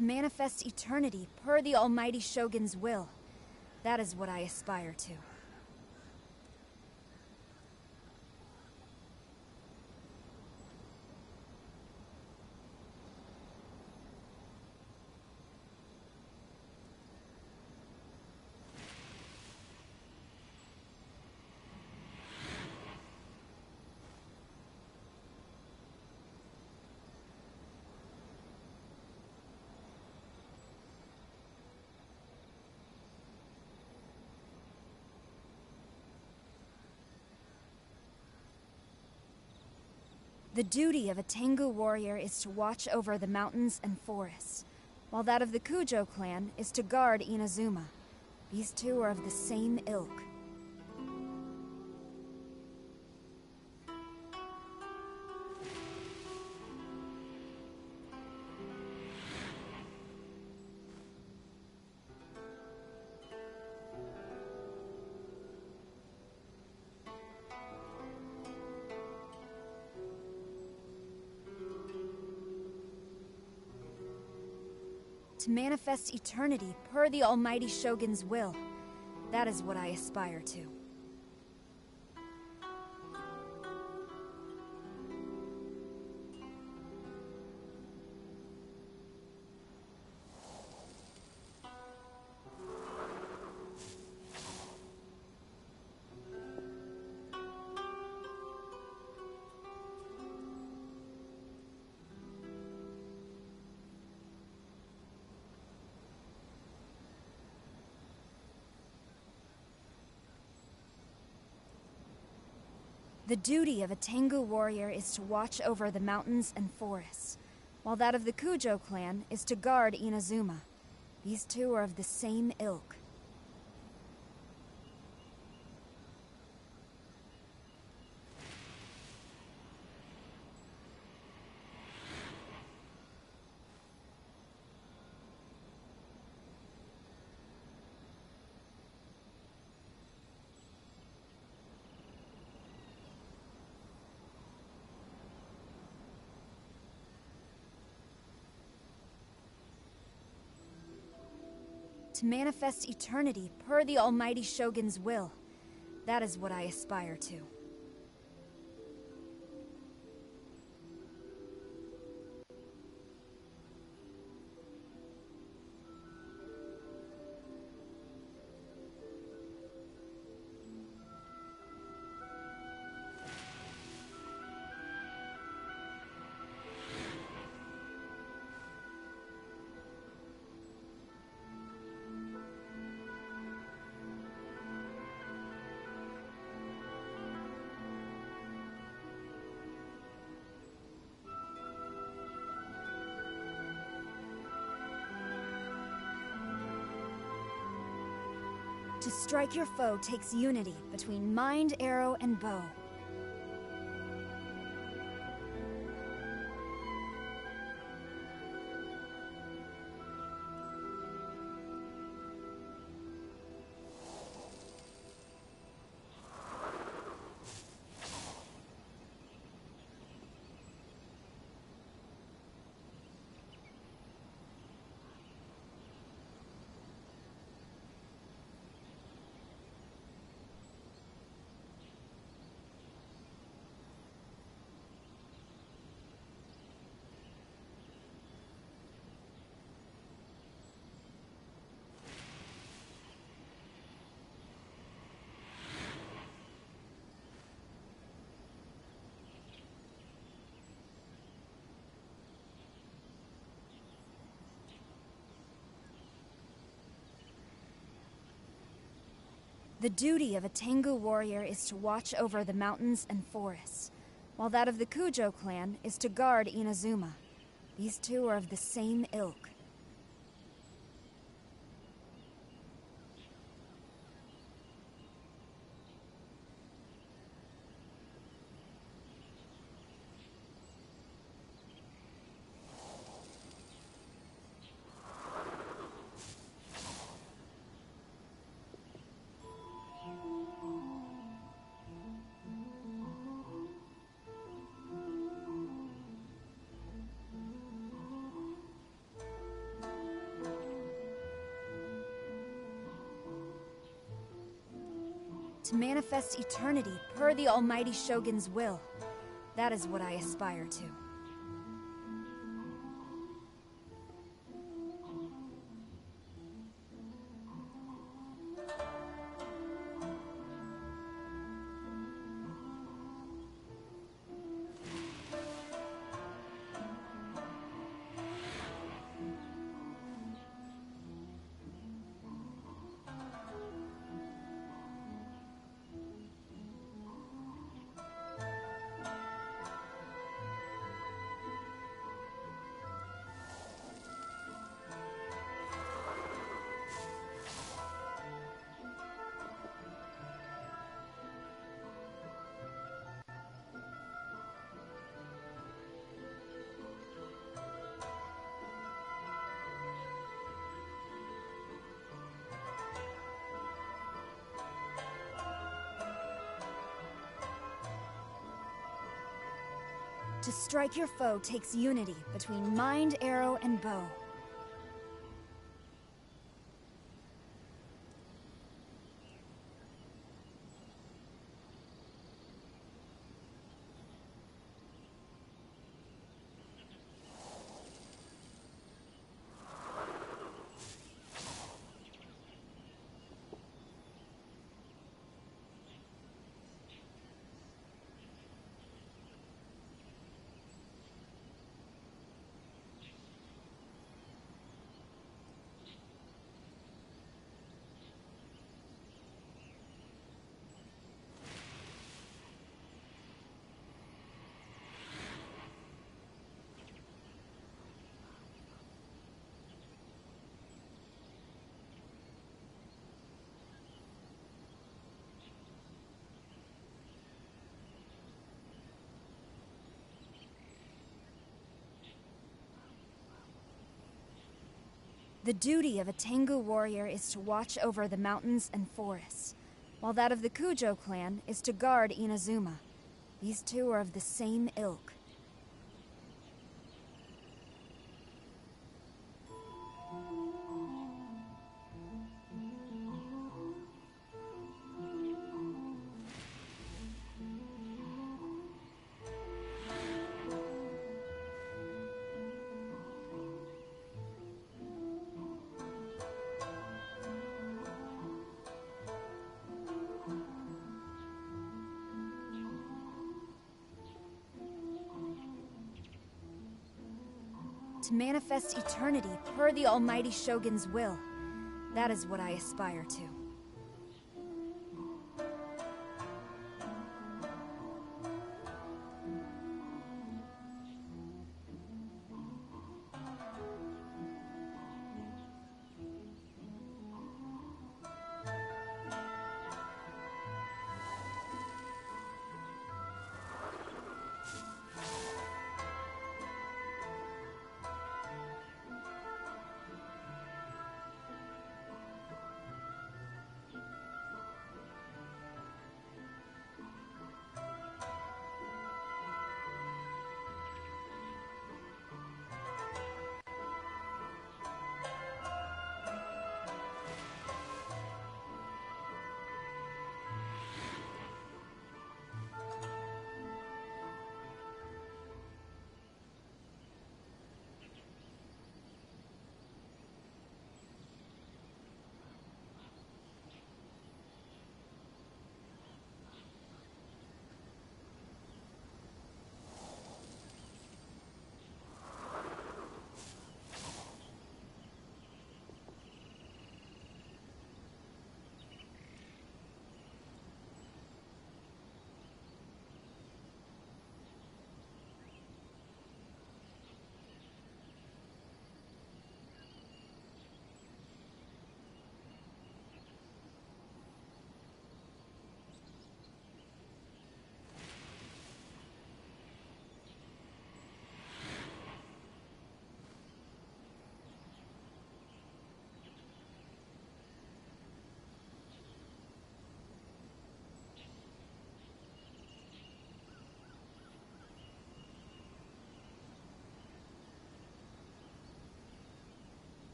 To manifest eternity per the Almighty Shogun's will. That is what I aspire to. The duty of a Tengu warrior is to watch over the mountains and forests, while that of the Kujo clan is to guard Inazuma. These two are of the same ilk. To manifest eternity per the Almighty Shogun's will. That is what I aspire to. The duty of a Tengu warrior is to watch over the mountains and forests, while that of the Kujo clan is to guard Inazuma. These two are of the same ilk. To manifest eternity per the Almighty Shogun's will. That is what I aspire to. To strike your foe takes unity between mind, arrow, and bow. The duty of a Tengu warrior is to watch over the mountains and forests, while that of the Kujo clan is to guard Inazuma. These two are of the same ilk. To manifest eternity per the Almighty Shogun's will. That is what I aspire to. To strike your foe takes unity between mind, arrow, and bow. The duty of a Tengu warrior is to watch over the mountains and forests, while that of the Kujo clan is to guard Inazuma. These two are of the same ilk. To manifest eternity per the Almighty Shogun's will. That is what I aspire to.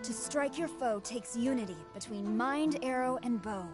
To strike your foe takes unity between mind, arrow, and bow.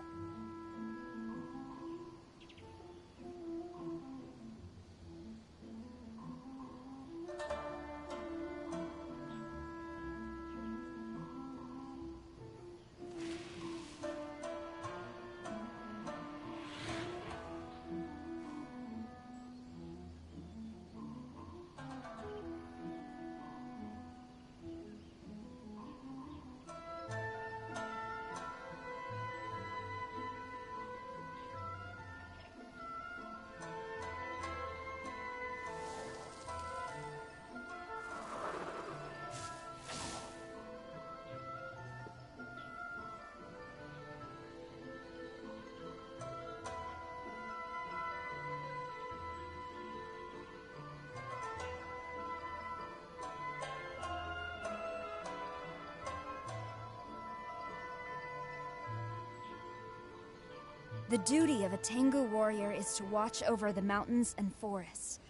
The duty of a Tengu warrior is to watch over the mountains and forests,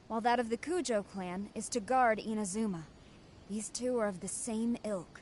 while that of the Kujo clan is to guard Inazuma. These two are of the same ilk.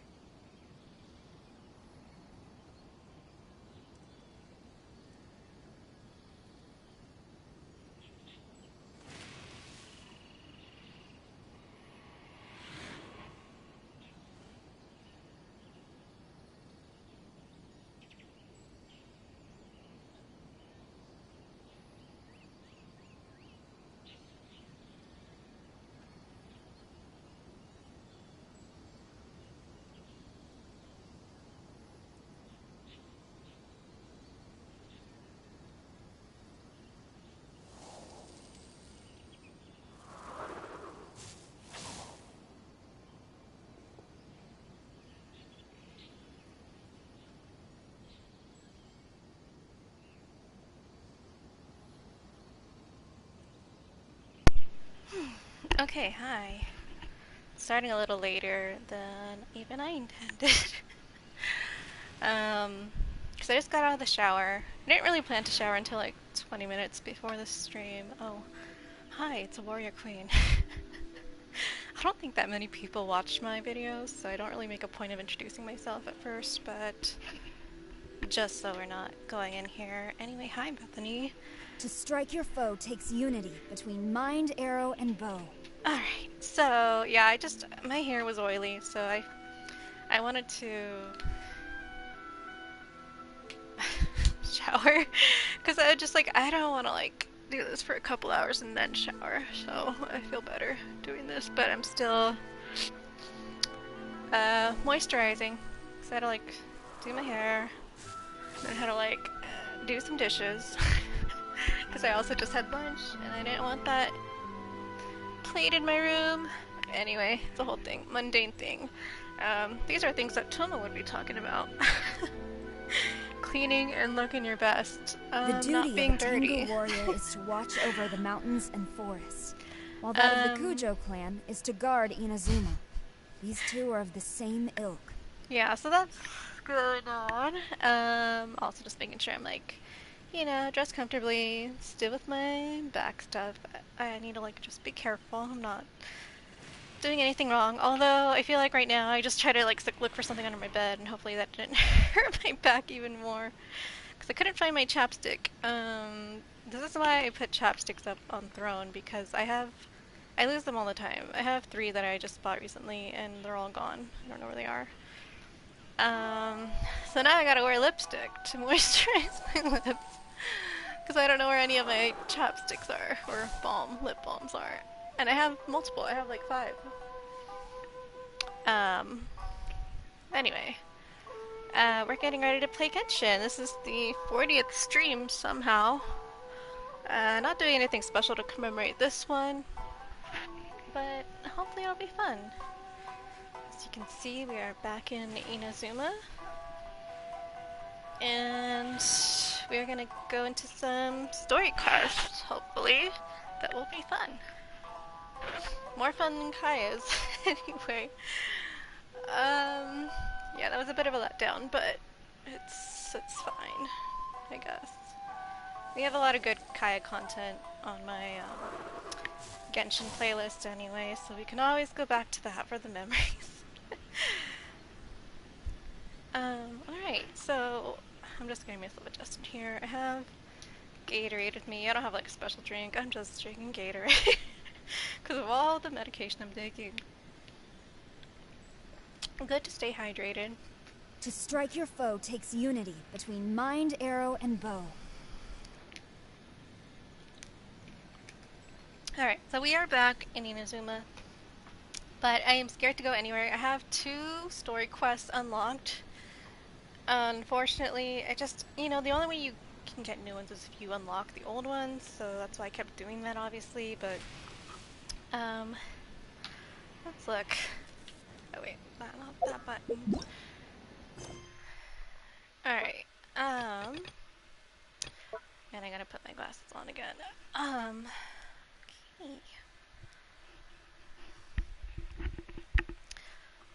Okay, hi. Starting a little later than even I intended. Because I just got out of the shower. I didn't really plan to shower until like 20 minutes before the stream. Oh, hi, it's a warrior queen. I don't think that many people watch my videos, so I don't really make a point of introducing myself at first, but just so we're not going in here. Anyway, hi, Bethany. To strike your foe takes unity between mind, arrow, and bow. Alright, so yeah, my hair was oily, so I wanted to shower, because I don't want to do this for a couple hours and then shower, so I feel better doing this, but I'm still moisturizing, because I had to do my hair, and then I had to do some dishes, because I also just had lunch, and I didn't want that plate in my room. Anyway, it's a whole thing, mundane thing. These are things that Thoma would be talking about. Cleaning and looking your best. The duty not being of a dirty. Tengu warrior is to watch over the mountains and forests, while that of the Kujo clan is to guard Inazuma. These two are of the same ilk. Yeah, so that's going on. Also just making sure I'm dressed comfortably, still with my back stuff. I need to just be careful. I'm not doing anything wrong. Although I feel like right now I just try to look for something under my bed, and hopefully that didn't hurt my back even more. Because I couldn't find my chapstick. This is why I put chapsticks up on Throne, because I lose them all the time. I have 3 that I just bought recently, and they're all gone. I don't know where they are. So now I gotta wear lipstick to moisturize my lips. Because I don't know where any of my chapsticks are, or lip balms are. And I have multiple, I have 5. Anyway. We're getting ready to play Genshin. This is the 40th stream somehow. Not doing anything special to commemorate this one. But hopefully it'll be fun. As you can see, we are back in Inazuma. And we're gonna go into some story quests, hopefully. That will be fun. More fun than Kaya's, anyway. Yeah, that was a bit of a letdown, but it's fine, I guess. We have a lot of good Kaya content on my Genshin playlist anyway, so we can always go back to that for the memories. So I'm just getting myself adjusted here. I have Gatorade with me. I don't have like a special drink. I'm just drinking Gatorade because of all the medication I'm taking. Good to stay hydrated. To strike your foe takes unity between mind, arrow, and bow. Alright, so we are back in Inazuma, but I am scared to go anywhere. I have 2 story quests unlocked. Unfortunately, the only way you can get new ones is if you unlock the old ones, so that's why I kept doing that, obviously, but, let's look. Oh wait, not that button. Alright, and I gotta put my glasses on again. Okay.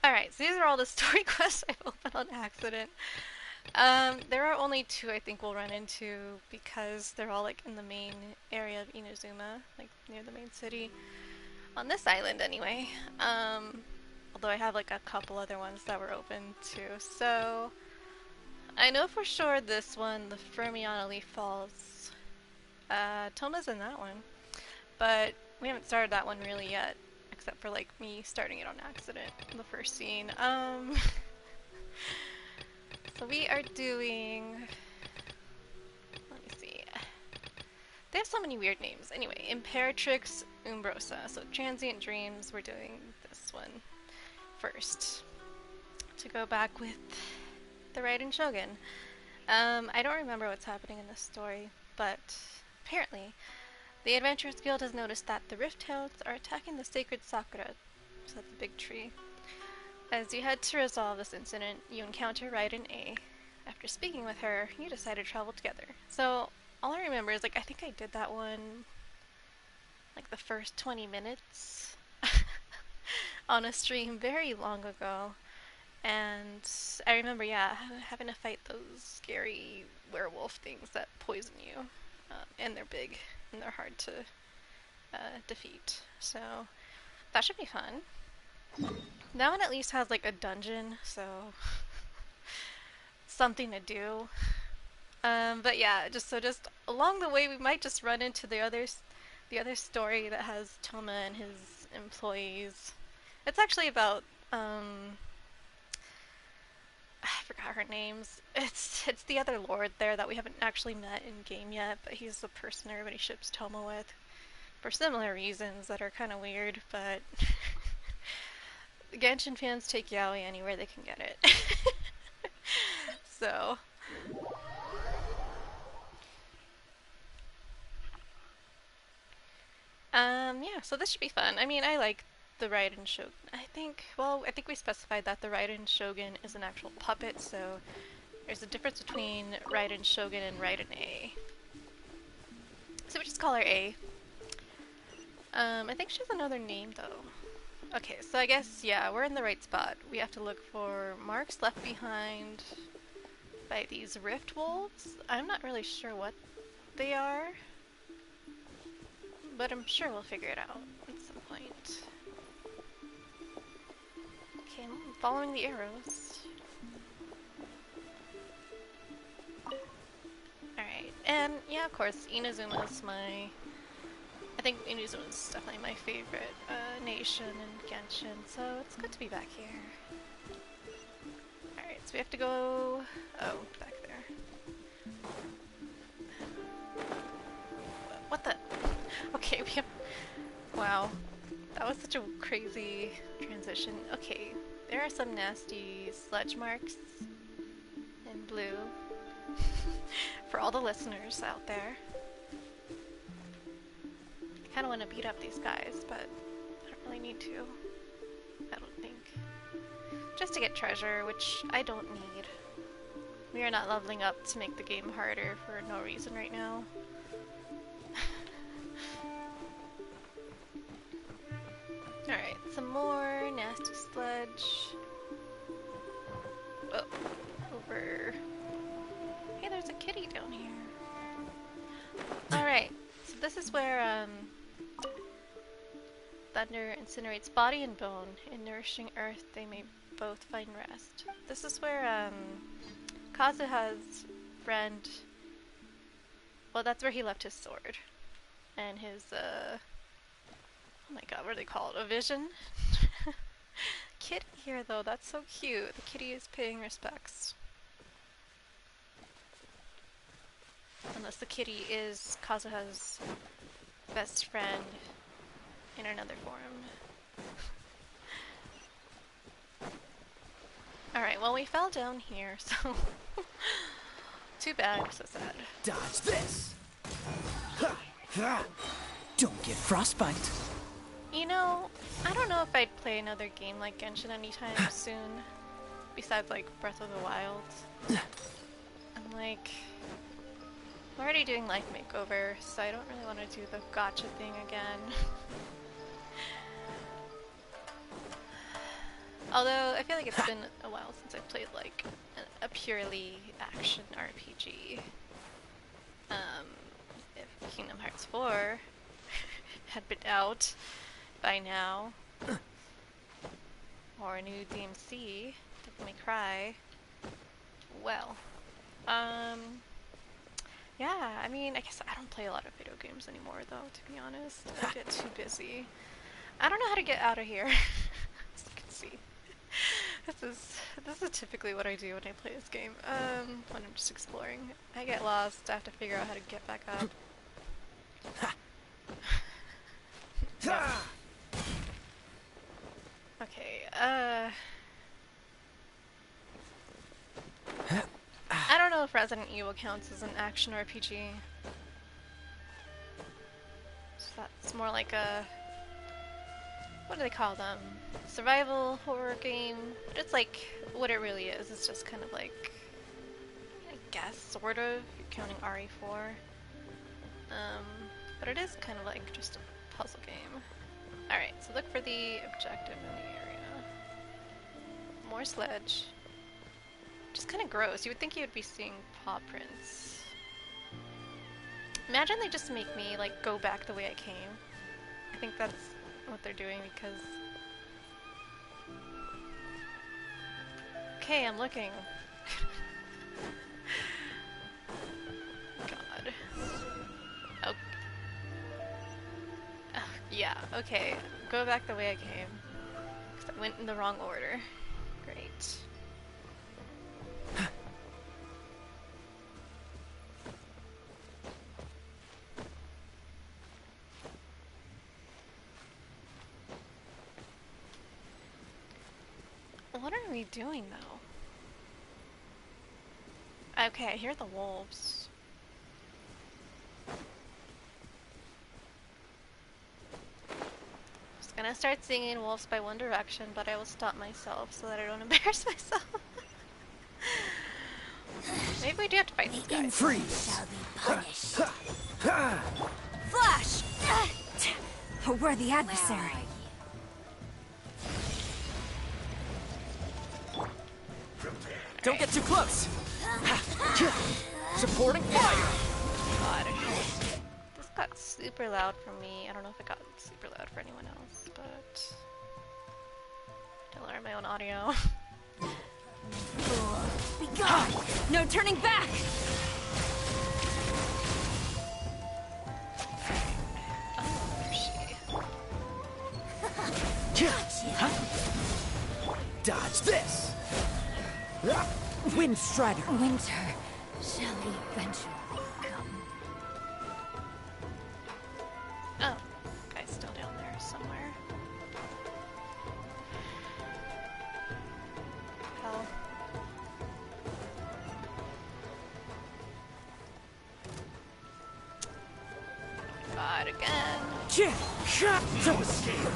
Alright, so these are all the story quests I've opened on accident. There are only 2 I think we'll run into because they're all like in the main area of Inazuma, like near the main city. On this island anyway. Although I have like a couple other ones that were open too. So I know for sure this one, the Fermiana Leaf Falls. Thoma's in that one. But we haven't started that one really yet. Except for like me starting it on accident in the first scene. So we are doing, let me see, they have so many weird names. Anyway, Imperatrix Umbrosa. So Transient Dreams, we're doing this one first. To go back with the Raiden Shogun. I don't remember what's happening in this story, but apparently the Adventurers Guild has noticed that the Rift Hounds are attacking the sacred Sakura, so that's a big tree. As you head to resolve this incident, you encounter Raiden Ei. After speaking with her, you decide to travel together. So, all I remember is, like, I think I did that one, like, the first 20 minutes on a stream very long ago. And I remember, yeah, having to fight those scary werewolf things that poison you. And they're big, and they're hard to defeat. So, that should be fun. That one at least has like a dungeon, so something to do. But yeah, just along the way we might just run into the other story that has Thoma and his employees. It's actually about I forgot her names. It's the other lord there that we haven't actually met in game yet, but he's the person everybody ships Thoma with for similar reasons that are kind of weird, but Genshin fans take yaoi anywhere they can get it. So, yeah, so this should be fun. I mean, I like the Raiden Shogun. I think we specified that the Raiden Shogun is an actual puppet, so there's a difference between Raiden Shogun and Raiden Ei. So we just call her A. I think she has another name, though. Okay, so I guess, yeah, we're in the right spot. We have to look for marks left behind by these rift wolves. I'm not really sure what they are, but I'm sure we'll figure it out at some point. Okay, I'm following the arrows. Alright, and yeah, of course, Inazuma's I think Inazuma's definitely my favorite nation in Genshin, so it's good to be back here. Alright, so we have to go... oh, back there. What the... okay, we have... wow. That was such a crazy transition. Okay, there are some nasty sludge marks in blue for all the listeners out there. I kind of want to beat up these guys, but I don't really need to. I don't think. Just to get treasure, which I don't need. We are not leveling up to make the game harder for no reason right now. Alright, some more nasty sludge. Oh, over. Hey, there's a kitty down here. Alright, so this is where, thunder incinerates body and bone. In nourishing earth, they may both find rest. This is where, Kazuha's friend... Well, that's where he left his sword. And his, oh my god, what do they call it? A vision? Kitty here, though, that's so cute. The kitty is paying respects. Unless the kitty is Kazuha's best friend in another form. Alright, well, we fell down here, so... Too bad, so sad. Dodge this! Don't get frostbite. You know, I don't know if I'd play another game like Genshin anytime soon. Besides, like, Breath of the Wild. I'm like... I'm already doing Life Makeover, so I don't really want to do the gacha thing again. Although, I feel like it's been a while since I played, like, a purely action RPG. If Kingdom Hearts 4 had been out by now, or a new DMC, Devil May Cry, well, yeah, I mean, I guess I don't play a lot of video games anymore, though, to be honest. I get too busy. I don't know how to get out of here, as you can see. This is typically what I do when I play this game, when I'm just exploring. I get lost, I have to figure out how to get back up. No. Okay, I don't know if Resident Evil counts as an action RPG. So that's more like a... What do they call them? Survival horror game? But it's like what it really is. It's just kind of like, I guess, sort of, if you're counting RE4. But it is kind of like just a puzzle game. Alright, so look for the objective in the area. More sledge. Just kind of gross. You would think you would be seeing paw prints. Imagine they just make me, like, go back the way I came. I think that's what they're doing because... Okay, I'm looking. God. Oh. Yeah, okay. Go back the way I came. Because I went in the wrong order. Great. What are we doing, though? Okay, I hear the wolves. I was gonna start singing Wolves by One Direction, but I will stop myself so that I don't embarrass myself. Maybe we do have to fight these guys. Freeze! Shall be punished. Flash! A worthy adversary. Don't get too close! Supporting fire! God. This got super loud for me. I don't know if it got super loud for anyone else, but... I learn my own audio. Be gone! No turning back! Dodge this! Wind Strider! Winter shall eventually come. Oh, guy's still down there somewhere. Hell. God, again. Don't escape!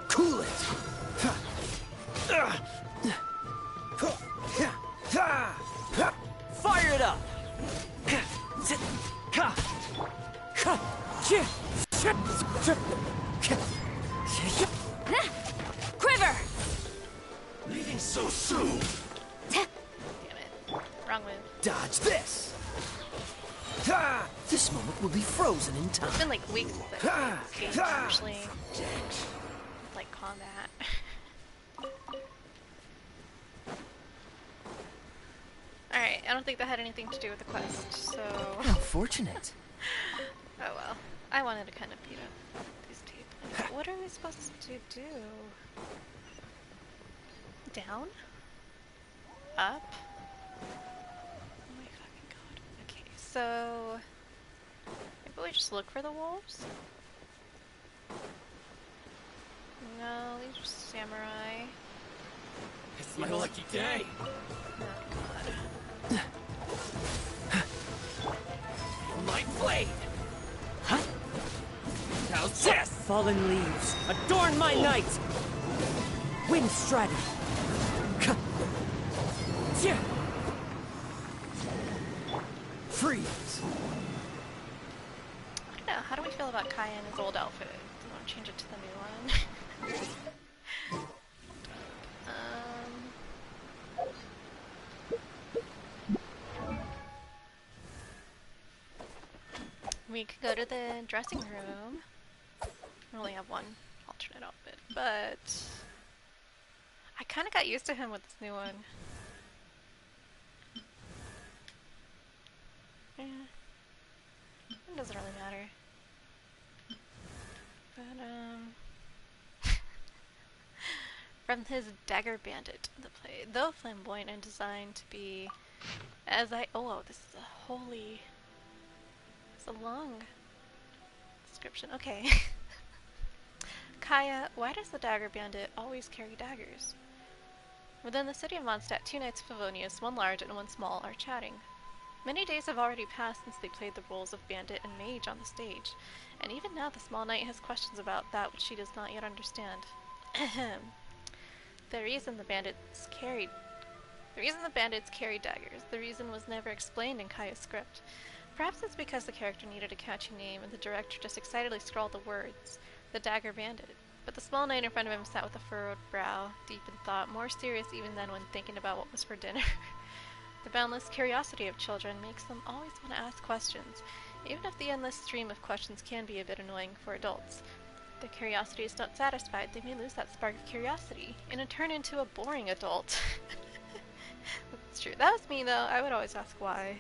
Cool it! Fire it up! Quiver! Leaving so soon! Damn it. Wrong move. Dodge this! This moment will be frozen in time. It's been like weeks since I've played this game, actually. Like combat. Alright, I don't think that had anything to do with the quest, so... How fortunate. Oh well. I wanted to kind of beat up these people. What are we supposed to do? Down? Up? Oh my fucking god. Okay, so... maybe we just look for the wolves? No, these are samurai. It's my lucky day. Oh god. My blade. Huh? How's this? Fallen leaves adorn my night. Wind strategy. Freeze. I don't know, how do we feel about Kaya and his old outfit? Do you want to change it to the new one? We could go to the dressing room. I only have one alternate outfit, but I kind of got used to him with this new one. Yeah. It doesn't really matter. But, from his dagger bandit, the play, though flamboyant and designed to be oh, this is a holy, it's a long description, okay. Kaya, why does the dagger bandit always carry daggers? Within the city of Mondstadt, two knights of Favonius, one large and one small, are chatting. Many days have already passed since they played the roles of bandit and mage on the stage, and even now the small knight has questions about that which she does not yet understand. Ahem. The reason the bandits carried daggers, the reason was never explained in Kaya's script. Perhaps it's because the character needed a catchy name and the director just excitedly scrawled the words, the dagger bandit. But the small knight in front of him sat with a furrowed brow, deep in thought, more serious even than when thinking about what was for dinner. The boundless curiosity of children makes them always want to ask questions, even if the endless stream of questions can be a bit annoying for adults. If their curiosity is not satisfied, they may lose that spark of curiosity, and turn into a boring adult. That's true. That was me, though. I would always ask why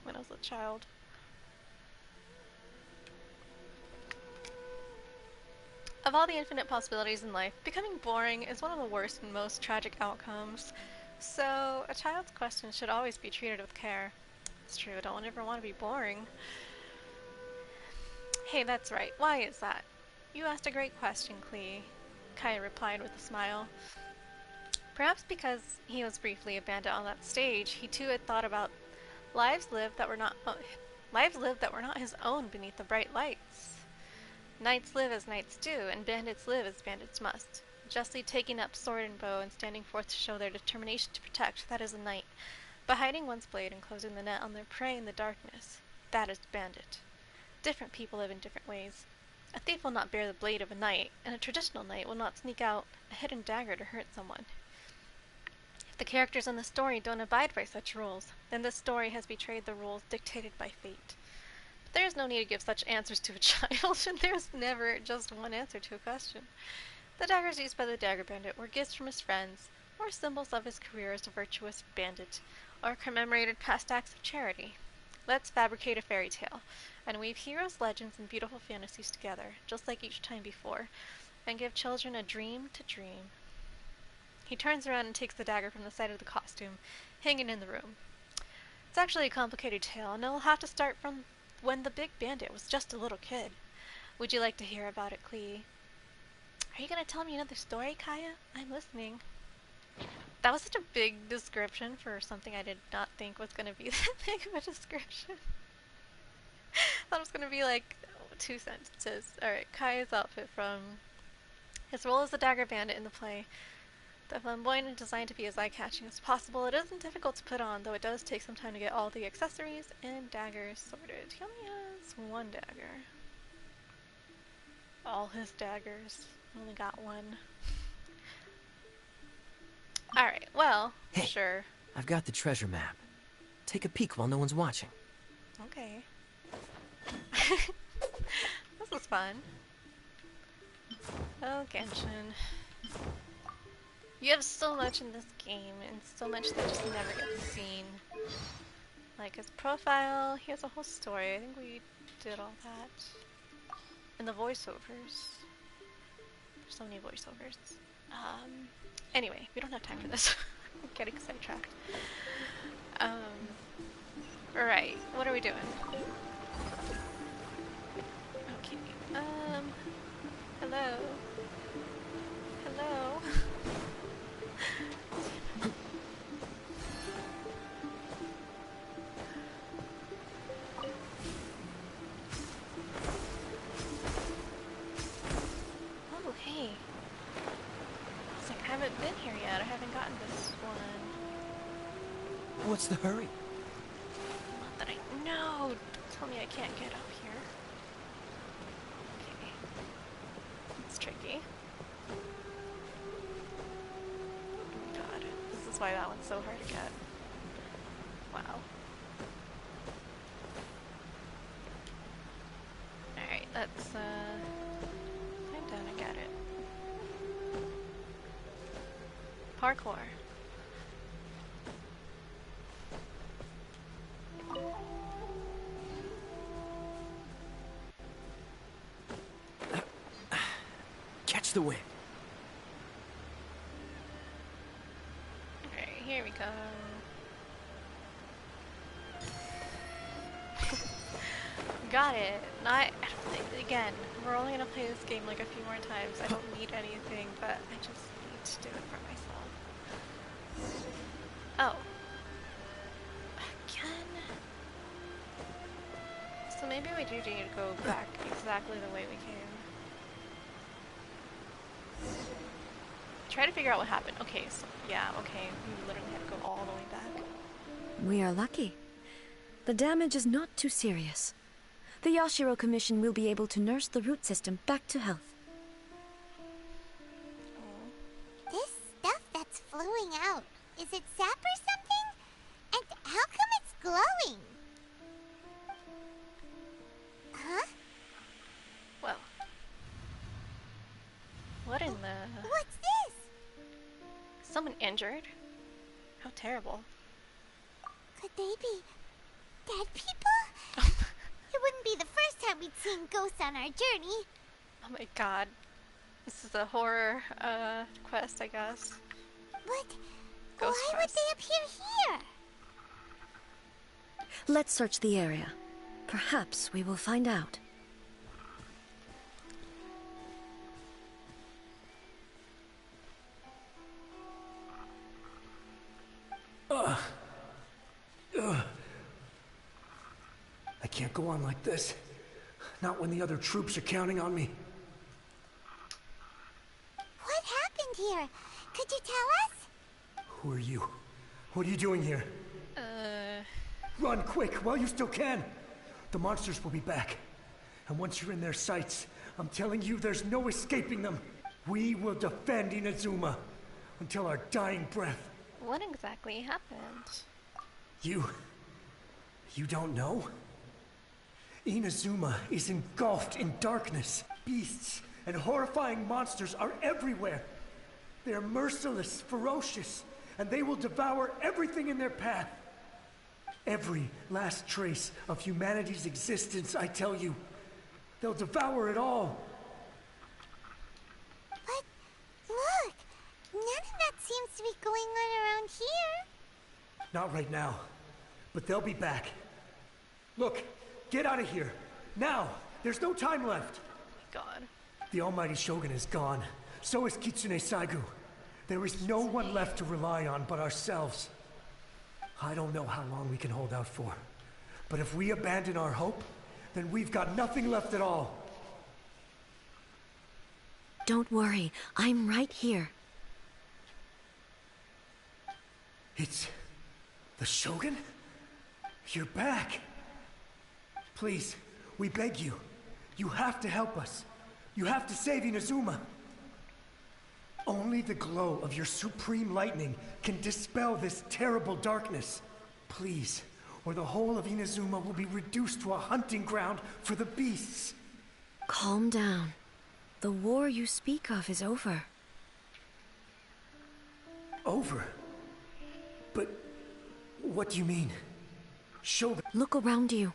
when I was a child. Of all the infinite possibilities in life, becoming boring is one of the worst and most tragic outcomes. So, a child's question should always be treated with care. It's true, I don't ever want to be boring. Hey, that's right. Why is that? You asked a great question, Klee, Kaya replied with a smile. Perhaps because he was briefly a bandit on that stage, he too had thought about lives lived that were not his own beneath the bright lights. Knights live as knights do, and bandits live as bandits must. Justly taking up sword and bow and standing forth to show their determination to protect, that is a knight. But hiding one's blade and closing the net on their prey in the darkness, that is bandit. Different people live in different ways. A thief will not bear the blade of a knight, and a traditional knight will not sneak out a hidden dagger to hurt someone. If the characters in the story don't abide by such rules, then the story has betrayed the rules dictated by fate. But there is no need to give such answers to a child, and there is never just one answer to a question. The daggers used by the dagger bandit were gifts from his friends, or symbols of his career as a virtuous bandit, or commemorated past acts of charity. Let's fabricate a fairy tale, and weave heroes, legends, and beautiful fantasies together, just like each time before, and give children a dream to dream. He turns around and takes the dagger from the side of the costume, hanging in the room. It's actually a complicated tale, and it'll have to start from when the big bandit was just a little kid. Would you like to hear about it, Klee? Are you going to tell me another story, Kaya? I'm listening. That was such a big description for something I did not think was going to be that big of a description. I thought it was going to be like 2 sentences. Alright, Kaya's outfit from his role as the dagger bandit in the play. The flamboyant and designed to be as eye-catching as possible. It isn't difficult to put on, though it does take some time to get all the accessories and daggers sorted. He only has one dagger. All his daggers. Only got one. Alright, well, Hey, sure. I've got the treasure map. Take a peek while no one's watching. Okay. This was fun. Oh, Genshin. You have so much in this game, and so much that just never gets seen. Like his profile, he has a whole story. I think we did all that. And the voiceovers. There's so many voiceovers. Anyway, we don't have time for this. I'm getting sidetracked. Alright, what are we doing? Okay, hello? Hello? Oh, hey. It's like I haven't been here yet. I haven't gotten this one. What's the hurry? Not that I know. Don't tell me I can't get up here. Okay. It's tricky. Oh my god. This is why that one's so hard to get. Wow. Alright, let's climb down and get it. Parkour. Catch the wind. Alright, here we go. Got it. I don't think, again, we're only gonna play this game like a few more times. I don't need anything, but I just need to do it for myself. Oh. Again? So maybe we do need to go back exactly the way we came. Try to figure out what happened. Okay, so yeah, okay. We literally had to go all the way back. We are lucky. The damage is not too serious. The Yashiro Commission will be able to nurse the root system back to health. Oh. This stuff that's flowing out, is it sap or something? And how come it's glowing? Huh? Well. What in the... What's this? Someone injured? How terrible. Could they be dead people? It wouldn't be the first time we'd seen ghosts on our journey. Oh my god. This is a horror quest, I guess. But Ghost why quest. would they appear here? Let's search the area. Perhaps we will find out. I can't go on like this. Not when the other troops are counting on me. What happened here? Could you tell us? Who are you? What are you doing here? Run quick while you still can. The monsters will be back. And once you're in their sights, I'm telling you there's no escaping them. We will defend Inazuma until our dying breath. What exactly happened? You don't know? Inazuma is engulfed in darkness. Beasts and horrifying monsters are everywhere. They are merciless, ferocious, and they will devour everything in their path. Every last trace of humanity's existence, I tell you. They'll devour it all. But look, none of that seems to be going on around here. Not right now, but they'll be back. Look, get out of here. Now! There's no time left! God. The almighty Shogun is gone. So is Kitsune Saigu. There is no one left to rely on but ourselves. I don't know how long we can hold out for. But if we abandon our hope, then we've got nothing left at all. Don't worry, I'm right here. It's... the Shogun? You're back! Please, we beg you. You have to help us. You have to save Inazuma. Only the glow of your supreme lightning can dispel this terrible darkness. Please, or the whole of Inazuma will be reduced to a hunting ground for the beasts. Calm down. The war you speak of is over. over. But what do you mean? Shogun... Look around you.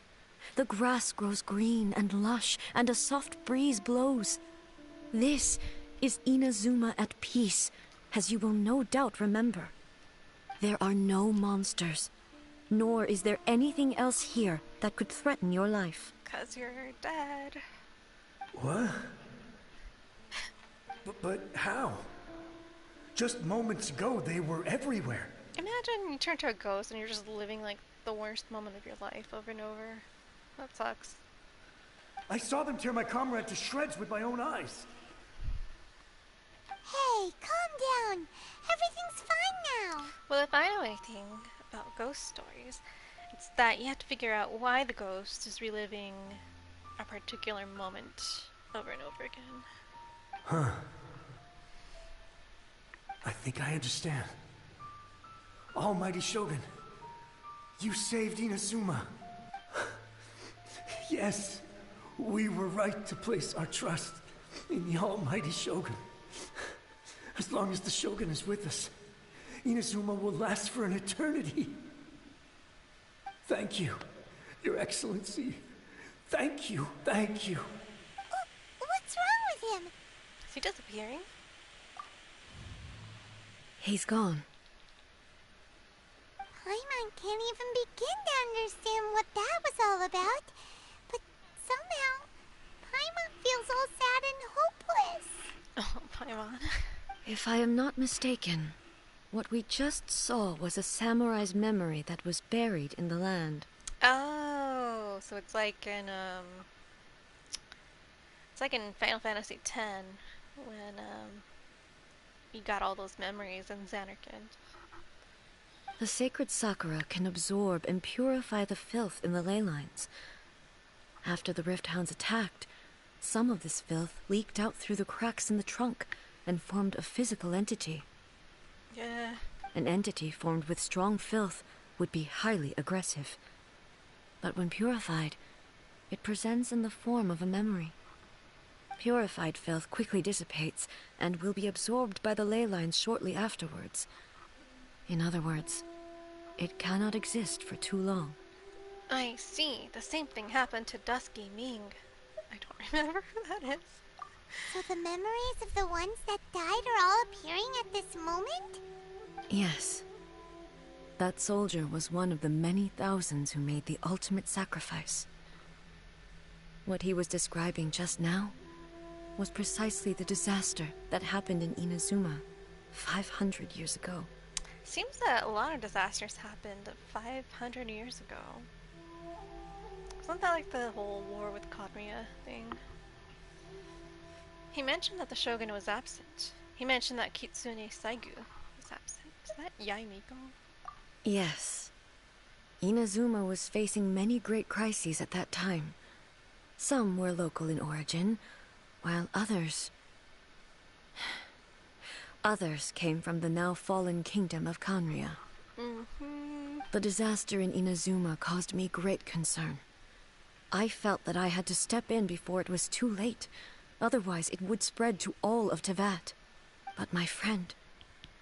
The grass grows green and lush, and a soft breeze blows. This is Inazuma at peace, as you will no doubt remember. There are no monsters, nor is there anything else here that could threaten your life. 'Cause you're dead. What? But how? Just moments ago, they were everywhere. Imagine you turn to a ghost and you're just living like the worst moment of your life over and over. That sucks. I saw them tear my comrade to shreds with my own eyes. Hey, calm down. Everything's fine now. Well, if I know anything about ghost stories, it's that you have to figure out why the ghost is reliving a particular moment over and over again. Huh. I think I understand. Almighty Shogun, you saved Inazuma. Yes, we were right to place our trust in the Almighty Shogun. As long as the Shogun is with us, Inazuma will last for an eternity. Thank you, Your Excellency. Thank you, thank you. What's wrong with him? Is he disappearing? He's gone. Paimon can't even begin to understand what that was all about. But somehow, Paimon feels all sad and hopeless. Oh, Paimon. If I am not mistaken, what we just saw was a samurai's memory that was buried in the land. Oh, so it's like in Final Fantasy X when you got all those memories in Xanarkand. The sacred Sakura can absorb and purify the filth in the ley lines. After the Rift Hounds attacked, some of this filth leaked out through the cracks in the trunk and formed a physical entity. Yeah. An entity formed with strong filth would be highly aggressive. But when purified, it presents in the form of a memory. Purified filth quickly dissipates and will be absorbed by the ley lines shortly afterwards. In other words, it cannot exist for too long. I see. The same thing happened to Dusky Ming. I don't remember who that is. So the memories of the ones that died are all appearing at this moment? Yes. That soldier was one of the many thousands who made the ultimate sacrifice. What he was describing just now was precisely the disaster that happened in Inazuma 500 years ago. Seems that a lot of disasters happened 500 years ago. Wasn't that like the whole war with Kaguya thing? He mentioned that the Shogun was absent. He mentioned that Kitsune Saigu was absent. Is that Yaimiko? Yes. Inazuma was facing many great crises at that time. Some were local in origin, while others came from the now fallen kingdom of Kanria. The disaster in Inazuma caused me great concern. I felt that I had to step in before it was too late, otherwise it would spread to all of Teyvat. But my friend,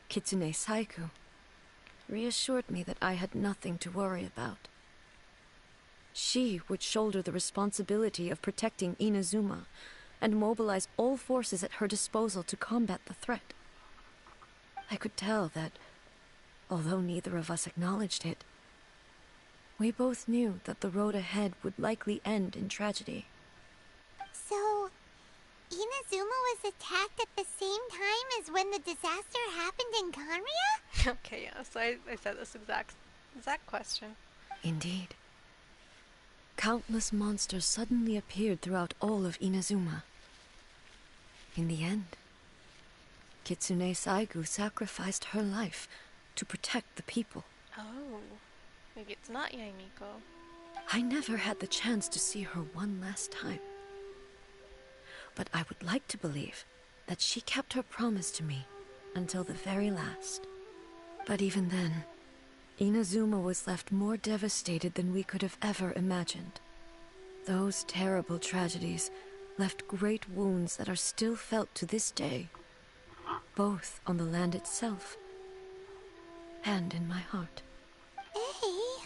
Kitsune Saigu, reassured me that I had nothing to worry about. She would shoulder the responsibility of protecting Inazuma and mobilize all forces at her disposal to combat the threat. I could tell that, although neither of us acknowledged it, we both knew that the road ahead would likely end in tragedy. So, Inazuma was attacked at the same time as when the disaster happened in Kanria? Okay, yeah, so I said this exact question. Indeed. Countless monsters suddenly appeared throughout all of Inazuma. In the end, Kitsune Saigu sacrificed her life to protect the people. Oh, maybe it's not Yaimiko. I never had the chance to see her one last time. But I would like to believe that she kept her promise to me until the very last. But even then, Inazuma was left more devastated than we could have ever imagined. Those terrible tragedies left great wounds that are still felt to this day, both on the land itself and in my heart. Ei.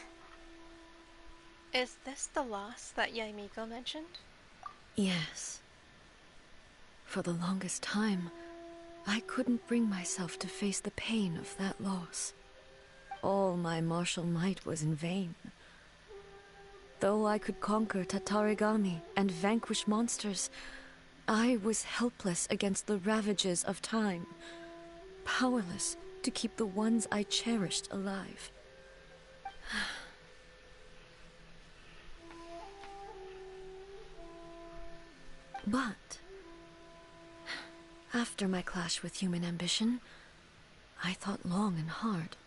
Is this the loss that Yaimiko mentioned? Yes. For the longest time, I couldn't bring myself to face the pain of that loss. All my martial might was in vain. Though I could conquer Tatarigami and vanquish monsters, I was helpless against the ravages of time, powerless to keep the ones I cherished alive. But after my clash with human ambition, I thought long and hard.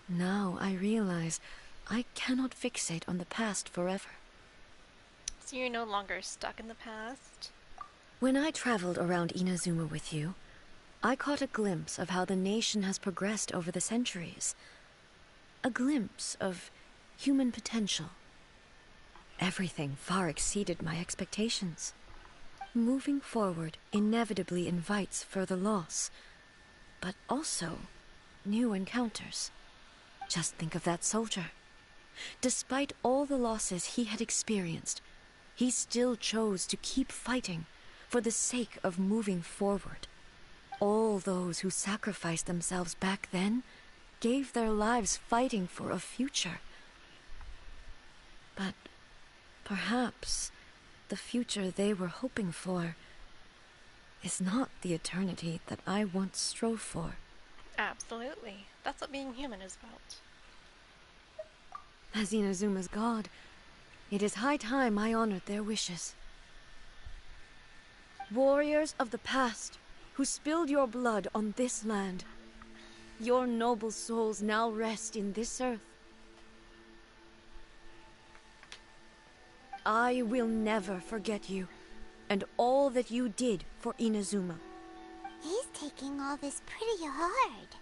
Now I realize I cannot fixate on the past forever. So you're no longer stuck in the past? When I traveled around Inazuma with you, I caught a glimpse of how the nation has progressed over the centuries. A glimpse of human potential. Everything far exceeded my expectations. Moving forward inevitably invites further loss, but also new encounters. Just think of that soldier. Despite all the losses he had experienced, he still chose to keep fighting for the sake of moving forward. All those who sacrificed themselves back then gave their lives fighting for a future. But perhaps the future they were hoping for is not the eternity that I once strove for. Absolutely. That's what being human is about. As Inazuma's god, it is high time I honored their wishes. Warriors of the past, who spilled your blood on this land, your noble souls now rest in this earth. I will never forget you, and all that you did for Inazuma. He's taking all this pretty hard.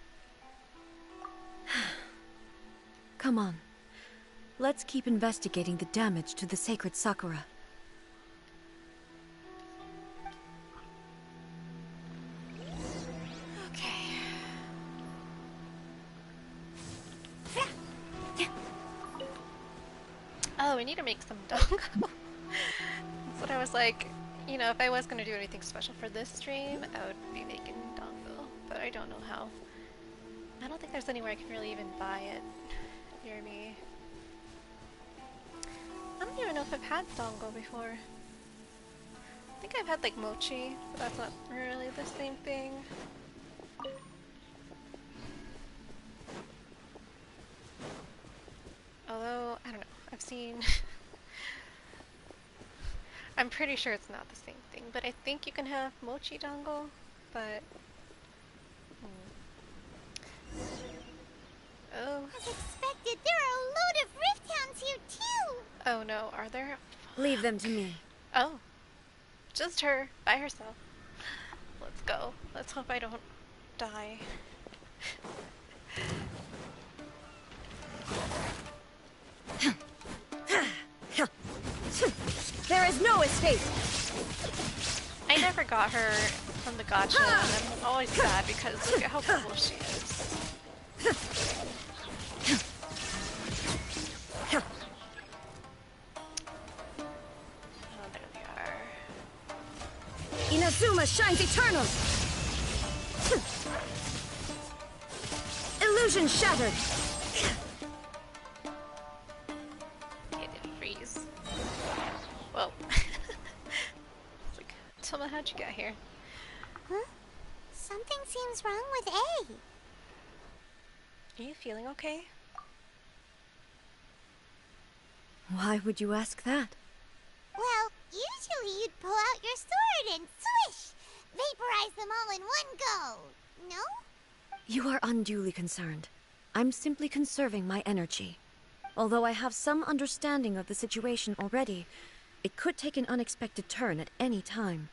Come on. Let's keep investigating the damage to the sacred Sakura. Okay. Oh, we need to make some dongo. That's what I was like. You know, if I was gonna do anything special for this stream, I would be making dongo. But I don't know how. I don't think there's anywhere I can really even buy it near me. I don't even know if I've had dongo before. I think I've had like mochi, but that's not really the same thing. Although, I don't know, I've seen... I'm pretty sure it's not the same thing, but I think you can have mochi dango, but... Oh. As expected, there are a load of rift hounds here too! Oh no, are there? Leave them to me. Oh. Just her, by herself. Let's go. Let's hope I don't die. There is no escape! I never got her from the gacha, and I'm always sad because look at how cool she is. Oh, there they are. Inazuma shines eternal! Illusion shattered! It didn't freeze. Whoa. It's like, Thoma, how'd you get here? Huh? Something seems wrong with A. Are you feeling okay? Why would you ask that? Well, usually you'd pull out your sword and swish! Vaporize them all in one go! No? You are unduly concerned. I'm simply conserving my energy. Although I have some understanding of the situation already, it could take an unexpected turn at any time.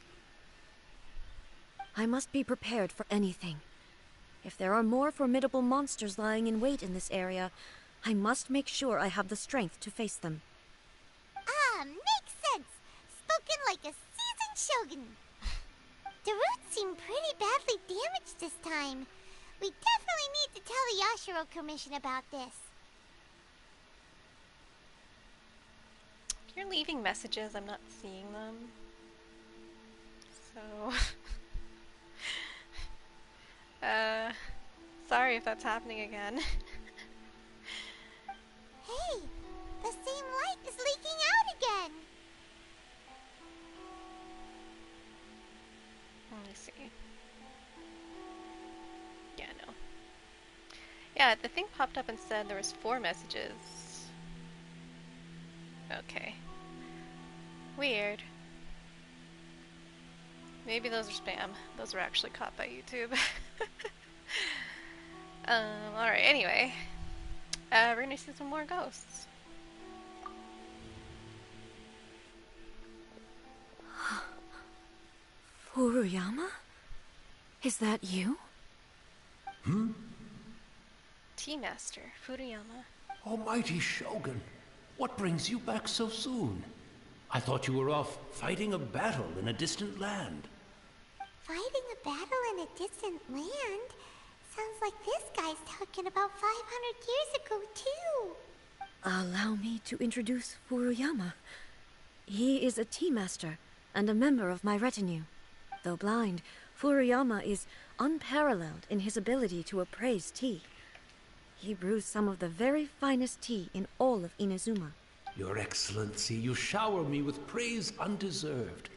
I must be prepared for anything. If there are more formidable monsters lying in wait in this area, I must make sure I have the strength to face them. Ah, makes sense! Spoken like a seasoned shogun. The roots seem pretty badly damaged this time. We definitely need to tell the Yashiro Commission about this. You're leaving messages, I'm not seeing them. So... sorry if that's happening again. Hey, the same light is leaking out again. Let me see. Yeah, no. Yeah, the thing popped up and said there was 4 messages. Okay. Weird. Maybe those are spam. Those were actually caught by YouTube. Alright, anyway. We're gonna see some more ghosts. Furuyama? Is that you? Tea Master, Furuyama. Almighty Shogun, what brings you back so soon? I thought you were off fighting a battle in a distant land. Fighting a battle in a distant land? Sounds like this guy's talking about 500 years ago, too. Allow me to introduce Furuyama. He is a tea master and a member of my retinue. Though blind, Furuyama is unparalleled in his ability to appraise tea. He brews some of the very finest tea in all of Inazuma. Your Excellency, you shower me with praise undeserved.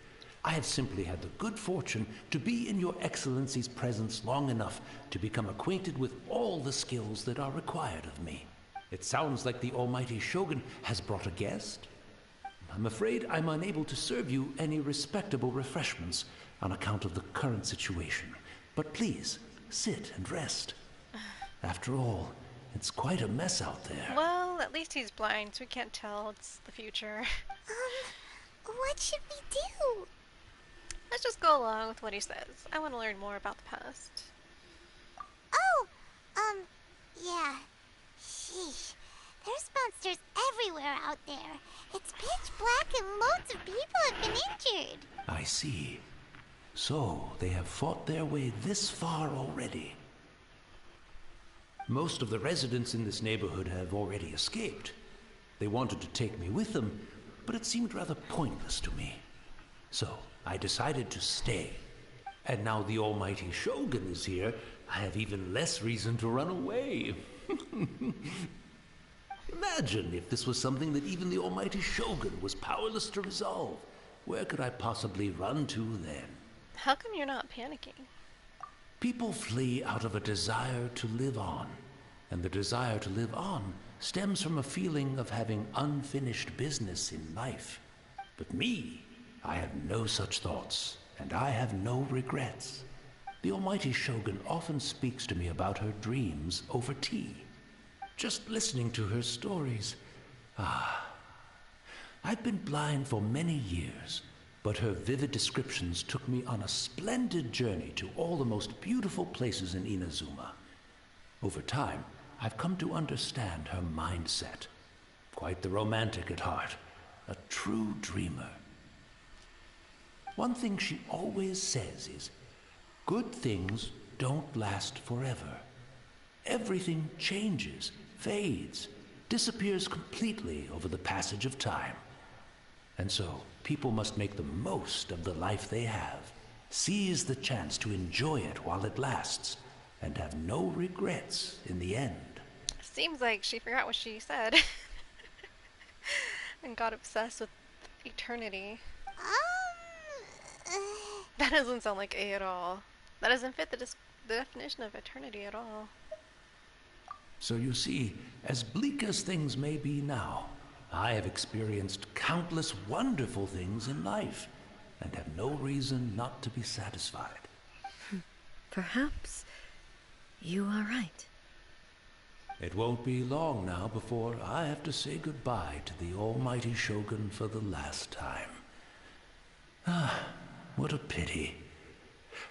I have simply had the good fortune to be in your Excellency's presence long enough to become acquainted with all the skills that are required of me. It sounds like the Almighty Shogun has brought a guest. I'm afraid I'm unable to serve you any respectable refreshments on account of the current situation. But please, sit and rest. After all, it's quite a mess out there. Well, at least he's blind, so we can't tell. It's the future. What should we do? Let's just go along with what he says. I want to learn more about the past. Oh, yeah. Sheesh. There's monsters everywhere out there. It's pitch black and loads of people have been injured. I see. So, they have fought their way this far already. Most of the residents in this neighborhood have already escaped. They wanted to take me with them, but it seemed rather pointless to me. So, I decided to stay. And now the Almighty Shogun is here, I have even less reason to run away. Imagine if this was something that even the Almighty Shogun was powerless to resolve. Where could I possibly run to then? How come you're not panicking? People flee out of a desire to live on. And the desire to live on stems from a feeling of having unfinished business in life. But me, I have no such thoughts, and I have no regrets. The Almighty Shogun often speaks to me about her dreams over tea. Just listening to her stories. I've been blind for many years, but her vivid descriptions took me on a splendid journey to all the most beautiful places in Inazuma. Over time, I've come to understand her mindset. Quite the romantic at heart, a true dreamer. One thing she always says is, good things don't last forever. Everything changes, fades, disappears completely over the passage of time. And so, people must make the most of the life they have, seize the chance to enjoy it while it lasts, and have no regrets in the end. Seems like she forgot what she said. And got obsessed with eternity. That doesn't sound like A at all. That doesn't fit the definition of eternity at all. So you see, as bleak as things may be now, I have experienced countless wonderful things in life, and have no reason not to be satisfied. Perhaps you are right. It won't be long now before I have to say goodbye to the Almighty Shogun for the last time. What a pity.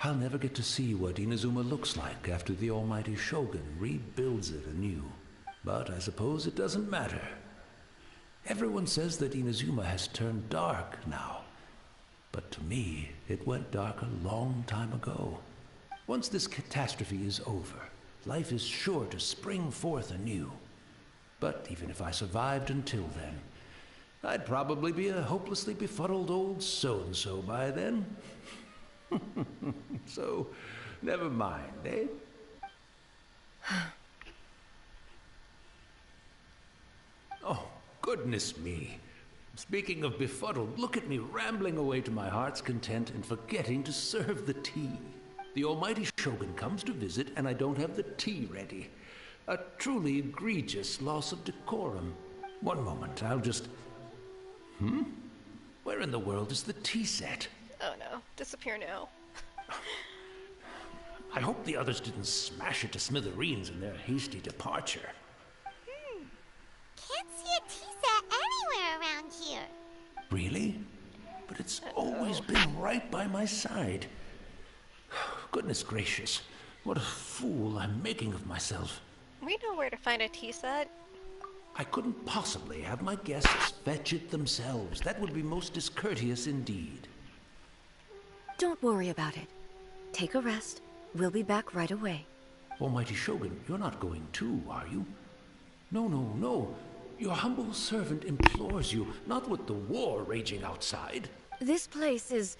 I'll never get to see what Inazuma looks like after the Almighty Shogun rebuilds it anew. But I suppose it doesn't matter. Everyone says that Inazuma has turned dark now. But to me, it went dark a long time ago. Once this catastrophe is over, life is sure to spring forth anew. But even if I survived until then, I'd probably be a hopelessly befuddled old so-and-so by then. So, never mind, eh? Oh, goodness me. Speaking of befuddled, look at me rambling away to my heart's content and forgetting to serve the tea. The almighty Shogun comes to visit and I don't have the tea ready. A truly egregious loss of decorum. One moment, I'll just... Where in the world is the tea set? Oh no, disappear now. I hope the others didn't smash it to smithereens in their hasty departure. Can't see a tea set anywhere around here. Really? But it's always been right by my side. Goodness gracious, what a fool I'm making of myself. We know where to find a tea set. I couldn't possibly have my guests fetch it themselves. That would be most discourteous indeed. Don't worry about it. Take a rest. We'll be back right away. Almighty Shogun, you're not going too, are you? No, no, no. Your humble servant implores you, not with the war raging outside. This place is...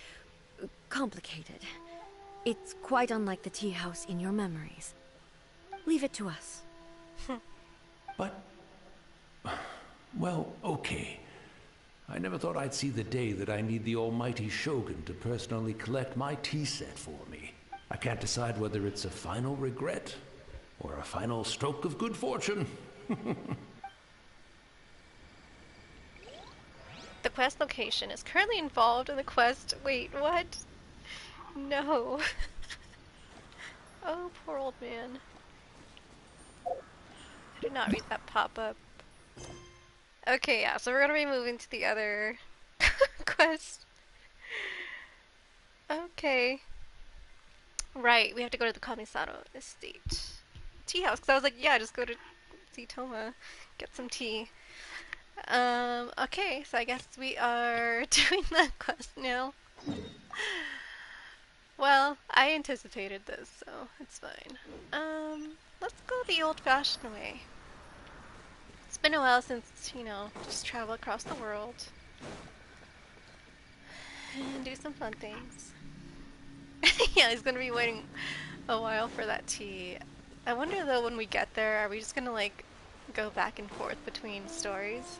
complicated. It's quite unlike the tea house in your memories. Leave it to us. But... well, okay. I never thought I'd see the day that I need the almighty Shogun to personally collect my tea set for me. I can't decide whether it's a final regret or a final stroke of good fortune. The quest location is currently involved in the quest. Wait, what? No. Oh, poor old man. I did not read that pop-up. Okay, yeah, so we're gonna be moving to the other quest. Okay. Right, we have to go to the Kamisato estate. Tea house, because I was like, yeah, just go to see Thoma, get some tea. Okay, so I guess we are doing that quest now. Well, I anticipated this, so it's fine. Let's go the old-fashioned way. It's been a while since, you know, just travel across the world. And do some fun things. Yeah, he's gonna be waiting a while for that tea. I wonder though, when we get there, are we just gonna like go back and forth between stories?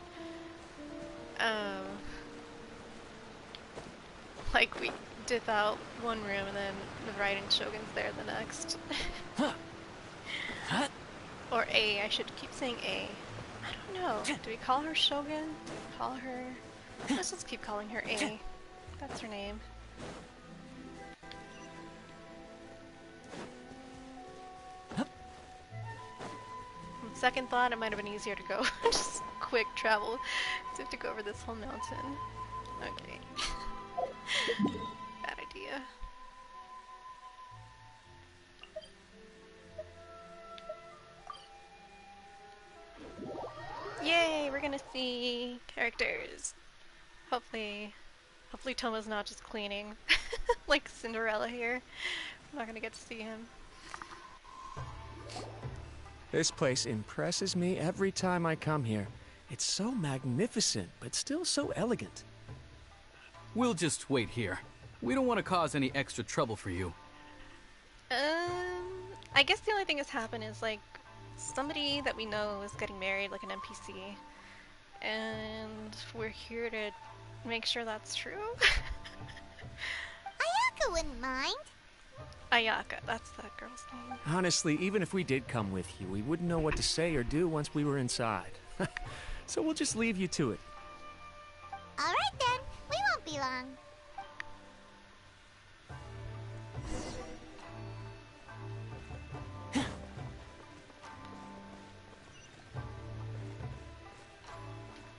Like we dip out one room and then the Raiden Shogun's there the next. Or A, I should keep saying A. I don't know. Do we call her Shogun? Do we call her... Let's just keep calling her A. That's her name. On second thought, it might have been easier to go just quick travel. So we have to go over this whole mountain. Okay. Bad idea. Yay, we're gonna see characters. Hopefully Thoma's not just cleaning like Cinderella here. I'm not gonna get to see him. This place impresses me every time I come here. It's so magnificent, but still so elegant. We'll just wait here. We don't want to cause any extra trouble for you. I guess the only thing that's happened is like somebody that we know is getting married, like an NPC, and we're here to make sure that's true. Ayaka wouldn't mind. Ayaka, that's that girl's name. Honestly, even if we did come with you, we wouldn't know what to say or do once we were inside. So we'll just leave you to it. Alright then, we won't be long.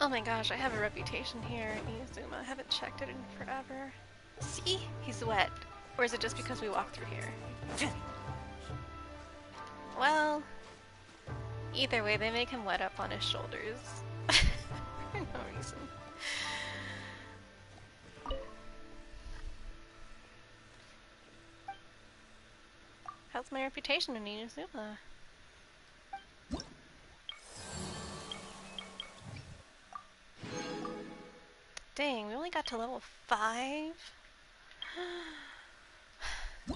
Oh my gosh, I have a reputation here in Inazuma. I haven't checked it in forever. See? He's wet. Or is it just because we walked through here? Well, either way, they make him wet up on his shoulders. For no reason. How's my reputation in Inazuma? Dang, we only got to level 5?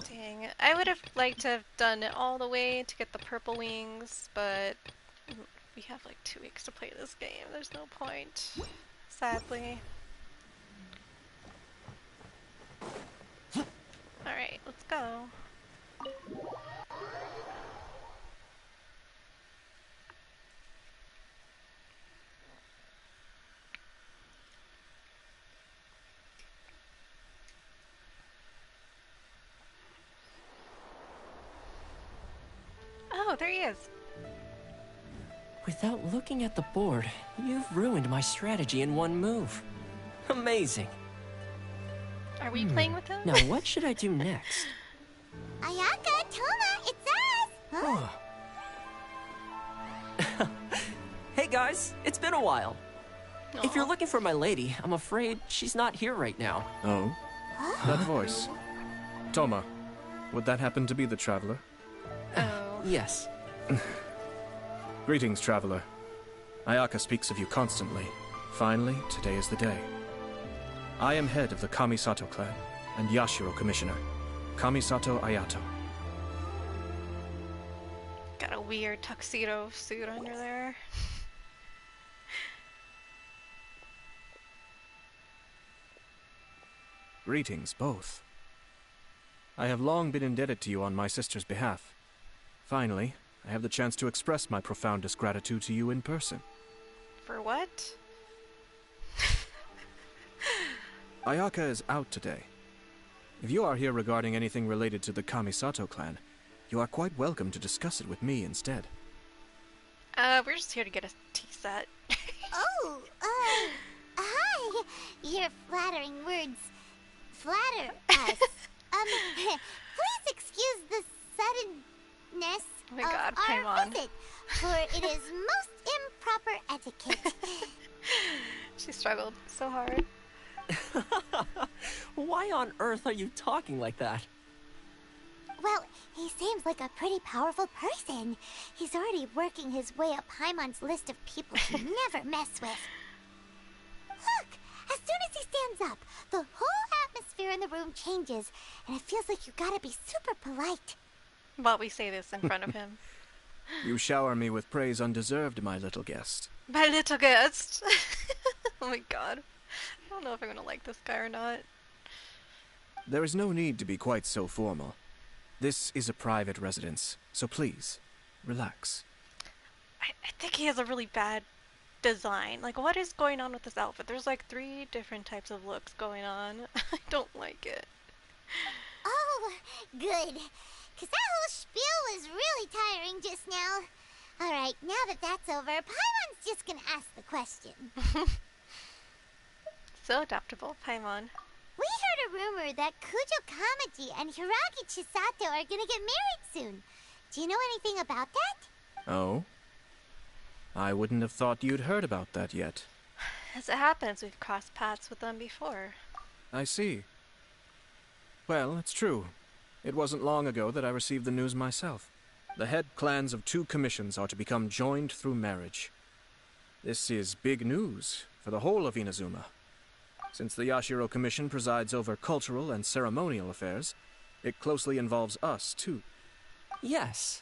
Dang, I would have liked to have done it all the way to get the purple wings, but we have like 2 weeks to play this game. There's no point, sadly. Alright, let's go. Oh, there he is. Without looking at the board, you've ruined my strategy in one move. Amazing. Are we playing with him? Now what should I do next? Ayaka, Thoma, it's us! Huh? Hey guys, it's been a while. Aw. If you're looking for my lady, I'm afraid she's not here right now. Oh? That voice. Thoma, would that happen to be the traveler? Oh. Yes. Greetings, traveler. Ayaka speaks of you constantly. Finally, today is the day. I am head of the Kamisato clan and Yashiro commissioner, Kamisato Ayato. Got a weird tuxedo suit under there. Greetings, both. I have long been indebted to you on my sister's behalf. Finally, I have the chance to express my profoundest gratitude to you in person. For what? Ayaka is out today. If you are here regarding anything related to the Kamisato clan, you are quite welcome to discuss it with me instead. We're just here to get a tea set. Oh, hi. Your flattering words flatter us. Please excuse the suddenness Oh my God, of our Paimon. visit, for it is most improper etiquette. She struggled so hard. Why on earth are you talking like that? Well, he seems like a pretty powerful person. He's already working his way up Paimon's list of people to never mess with. Look! As soon as he stands up, the whole atmosphere in the room changes, and it feels like you gotta be super polite. While we say this in front of him. You shower me with praise undeserved, my little guest. My little guest! Oh my god. I don't know if I'm gonna like this guy or not. There is no need to be quite so formal. This is a private residence, so please, relax. I think he has a really bad design. Like, what is going on with this outfit? There's like 3 different types of looks going on. I don't like it. Oh, good. Because that whole spiel was really tiring just now. Alright, now that that's over, Paimon's just gonna ask the question. So adaptable, Paimon. We heard a rumor that Kujo Kamaji and Hiragi Chisato are gonna get married soon. Do you know anything about that? Oh? I wouldn't have thought you'd heard about that yet. As it happens, we've crossed paths with them before. I see. Well, it's true. It wasn't long ago that I received the news myself. The head clans of 2 commissions are to become joined through marriage. This is big news for the whole of Inazuma. Since the Yashiro Commission presides over cultural and ceremonial affairs, it closely involves us, too. Yes.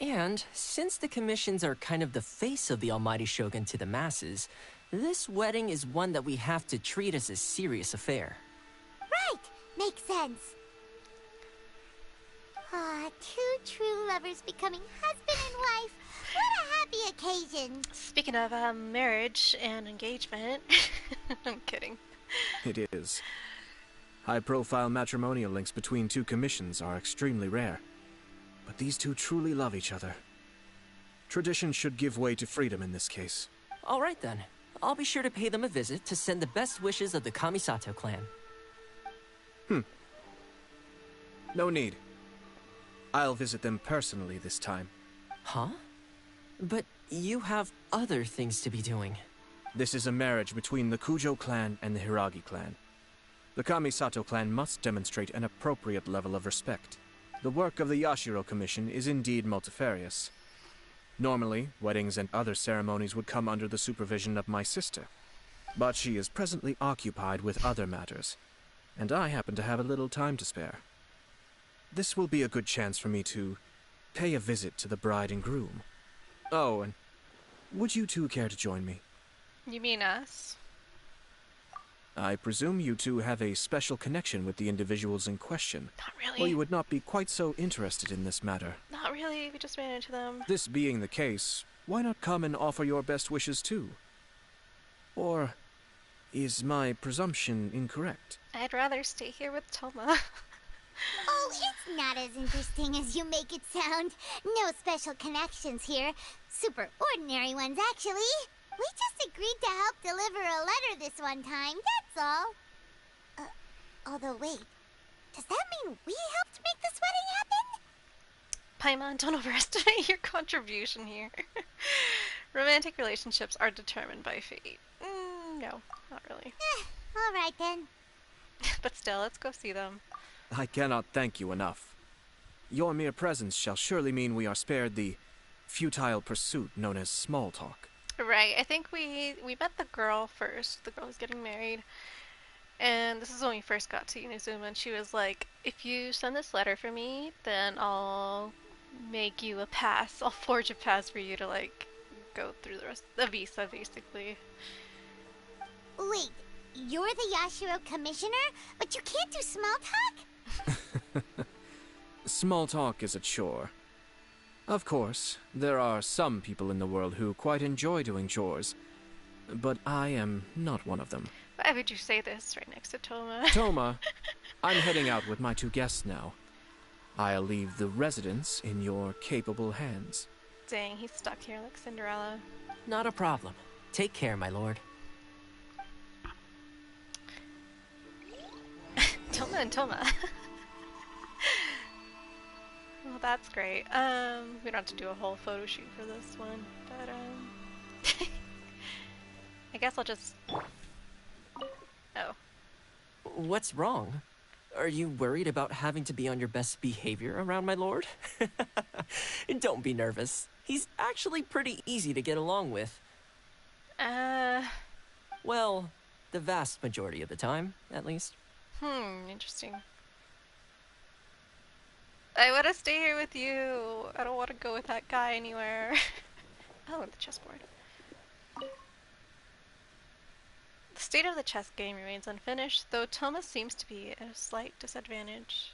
And since the commissions are kind of the face of the Almighty Shogun to the masses, this wedding is one that we have to treat as a serious affair. Right, makes sense. Ah, 2 true lovers becoming husband and wife. What a happy occasion. Speaking of marriage and engagement, I'm kidding. It is. High-profile matrimonial links between 2 commissions are extremely rare. But these 2 truly love each other. Tradition should give way to freedom in this case. All right then. I'll be sure to pay them a visit to send the best wishes of the Kamisato clan. No need. I'll visit them personally this time. Huh? But you have other things to be doing. This is a marriage between the Kujo clan and the Hiragi clan. The Kamisato clan must demonstrate an appropriate level of respect. The work of the Yashiro Commission is indeed multifarious. Normally, weddings and other ceremonies would come under the supervision of my sister. but she is presently occupied with other matters, and I happen to have a little time to spare. This will be a good chance for me to pay a visit to the bride and groom. Oh, and would you two care to join me? You mean us? I presume you two have a special connection with the individuals in question. Not really. Or you would not be quite so interested in this matter. Not really, we just ran into them. This being the case, why not come and offer your best wishes too? Or is my presumption incorrect? I'd rather stay here with Thoma. Oh, it's not as interesting as you make it sound. No special connections here. Super ordinary ones, actually. We just agreed to help deliver a letter this one time, that's all. Although wait, does that mean we helped make this wedding happen? Paimon, don't overestimate your contribution here. Romantic relationships are determined by fate. No, not really. Alright then. But still, let's go see them. I cannot thank you enough. Your mere presence shall surely mean we are spared the futile pursuit known as small talk. Right, I think we met the girl first. The girl who's getting married. And this is when we first got to Inazuma, and she was like, if you send this letter for me, then I'll make you a pass. I'll forge a pass for you to, like, go through the rest of the visa, basically. Wait, you're the Yashiro commissioner? But you can't do small talk? Small talk is a chore. Of course, there are some people in the world who quite enjoy doing chores, but I am not one of them. Why would you say this right next to Thoma? Thoma, I'm heading out with my two guests now. I'll leave the residence in your capable hands. Dang, he's stuck here like Cinderella. Not a problem. Take care, my lord. Thoma and Thoma. Well, that's great. We don't have to do a whole photo shoot for this one, but I guess I'll just... Oh. What's wrong? Are you worried about having to be on your best behavior around my lord? Don't be nervous. He's actually pretty easy to get along with. Well, the vast majority of the time, at least. Interesting. I want to stay here with you. I don't want to go with that guy anywhere. Oh, the chessboard. The state of the chess game remains unfinished, though Thoma seems to be at a slight disadvantage.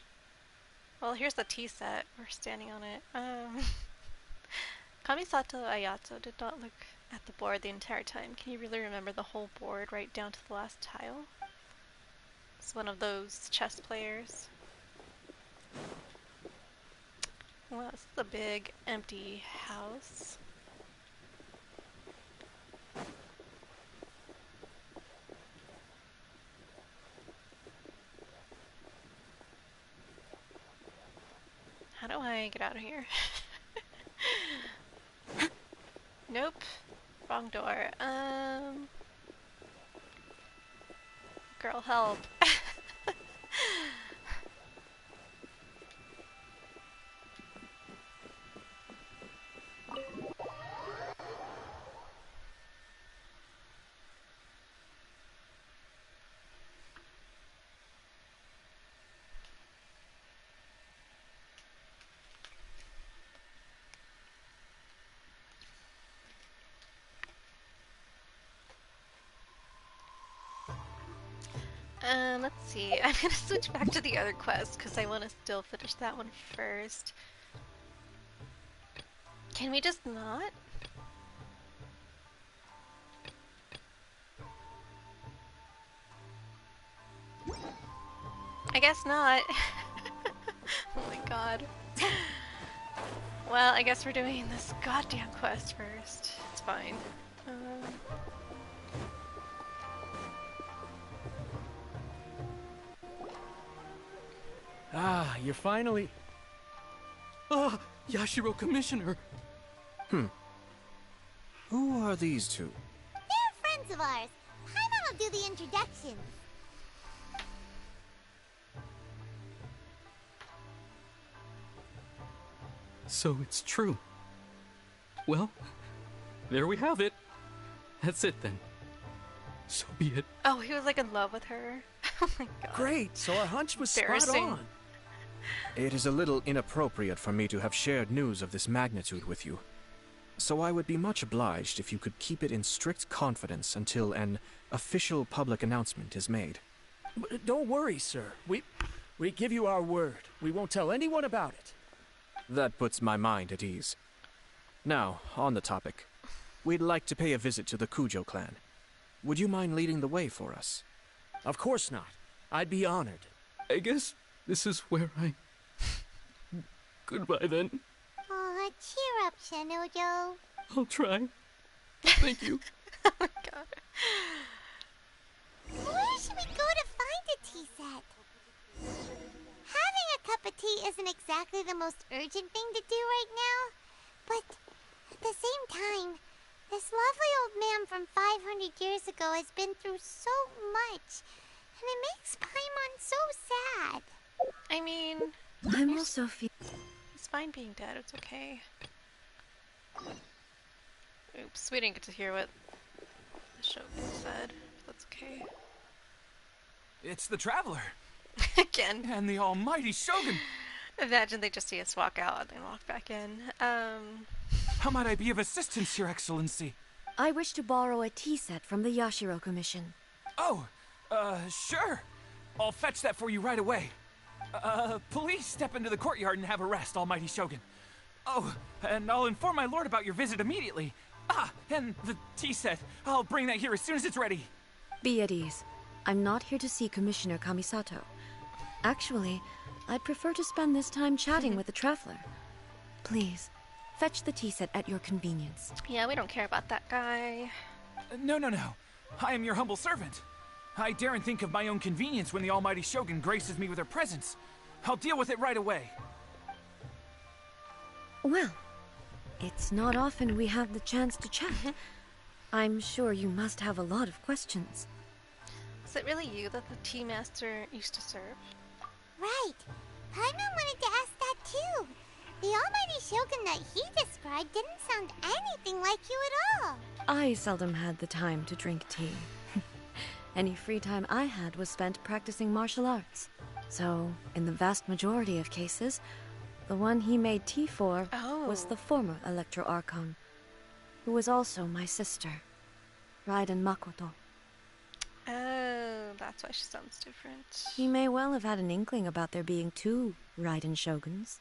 Well, here's the tea set. We're standing on it. Kamisato Ayato did not look at the board the entire time. Can you really remember the whole board right down to the last tile? It's one of those chess players. Well, this is a big, empty house. How do I get out of here? Nope. Wrong door. Girl, help. Let's see. I'm gonna switch back to the other quest because I want to still finish that one first. Can we just not? I guess not. Oh my god. Well, I guess we're doing this goddamn quest first. It's fine. Ah, you're finally... Ah, Yashiro Commissioner! Who are these two? They're friends of ours. Paimon will do the introductions. So it's true. Well, there we have it. That's it then. So be it. Oh, he was like in love with her. Oh my god. Great, so our hunch was spot Embarrassing. on. It is a little inappropriate for me to have shared news of this magnitude with you. So I would be much obliged if you could keep it in strict confidence until an official public announcement is made. Don't worry, sir. We give you our word. We won't tell anyone about it. That puts my mind at ease. Now, on the topic. We'd like to pay a visit to the Kujo clan. Would you mind leading the way for us? Of course not. I'd be honored. I guess this is where I... Goodbye then. Aw, cheer up, Shanojo. I'll try. Thank you. Oh my god. Where should we go to find a tea set? Having a cup of tea isn't exactly the most urgent thing to do right now, but at the same time, this lovely old man from 500 years ago has been through so much, and it makes Paimon so sad. I mean, I'm also it's fine being dead. It's okay. Oops, we didn't get to hear what the shogun said. That's okay. It's the Traveler. Again. And the almighty Shogun. Imagine they just see us walk out and walk back in. How might I be of assistance, Your Excellency? I wish to borrow a tea set from the Yashiro Commission. Oh, sure. I'll fetch that for you right away. Please step into the courtyard and have a rest, almighty Shogun. Oh, and I'll inform my lord about your visit immediately. Ah, and the tea set. I'll bring that here as soon as it's ready. Be at ease. I'm not here to see Commissioner Kamisato. Actually, I'd prefer to spend this time chatting with the Traveler. Please, fetch the tea set at your convenience. Yeah, we don't care about that guy. No. I am your humble servant. I daren't think of my own convenience when the almighty Shogun graces me with her presence. I'll deal with it right away. Well, it's not often we have the chance to chat. I'm sure you must have a lot of questions. Is it really you that the tea master used to serve? Right. Paimon wanted to ask that too. The almighty Shogun that he described didn't sound anything like you at all. I seldom had the time to drink tea. Any free time I had was spent practicing martial arts. So, in the vast majority of cases, the one he made tea for was the former Electro Archon, who was also my sister, Raiden Makoto. Oh, that's why she sounds different. He may well have had an inkling about there being two Raiden Shoguns,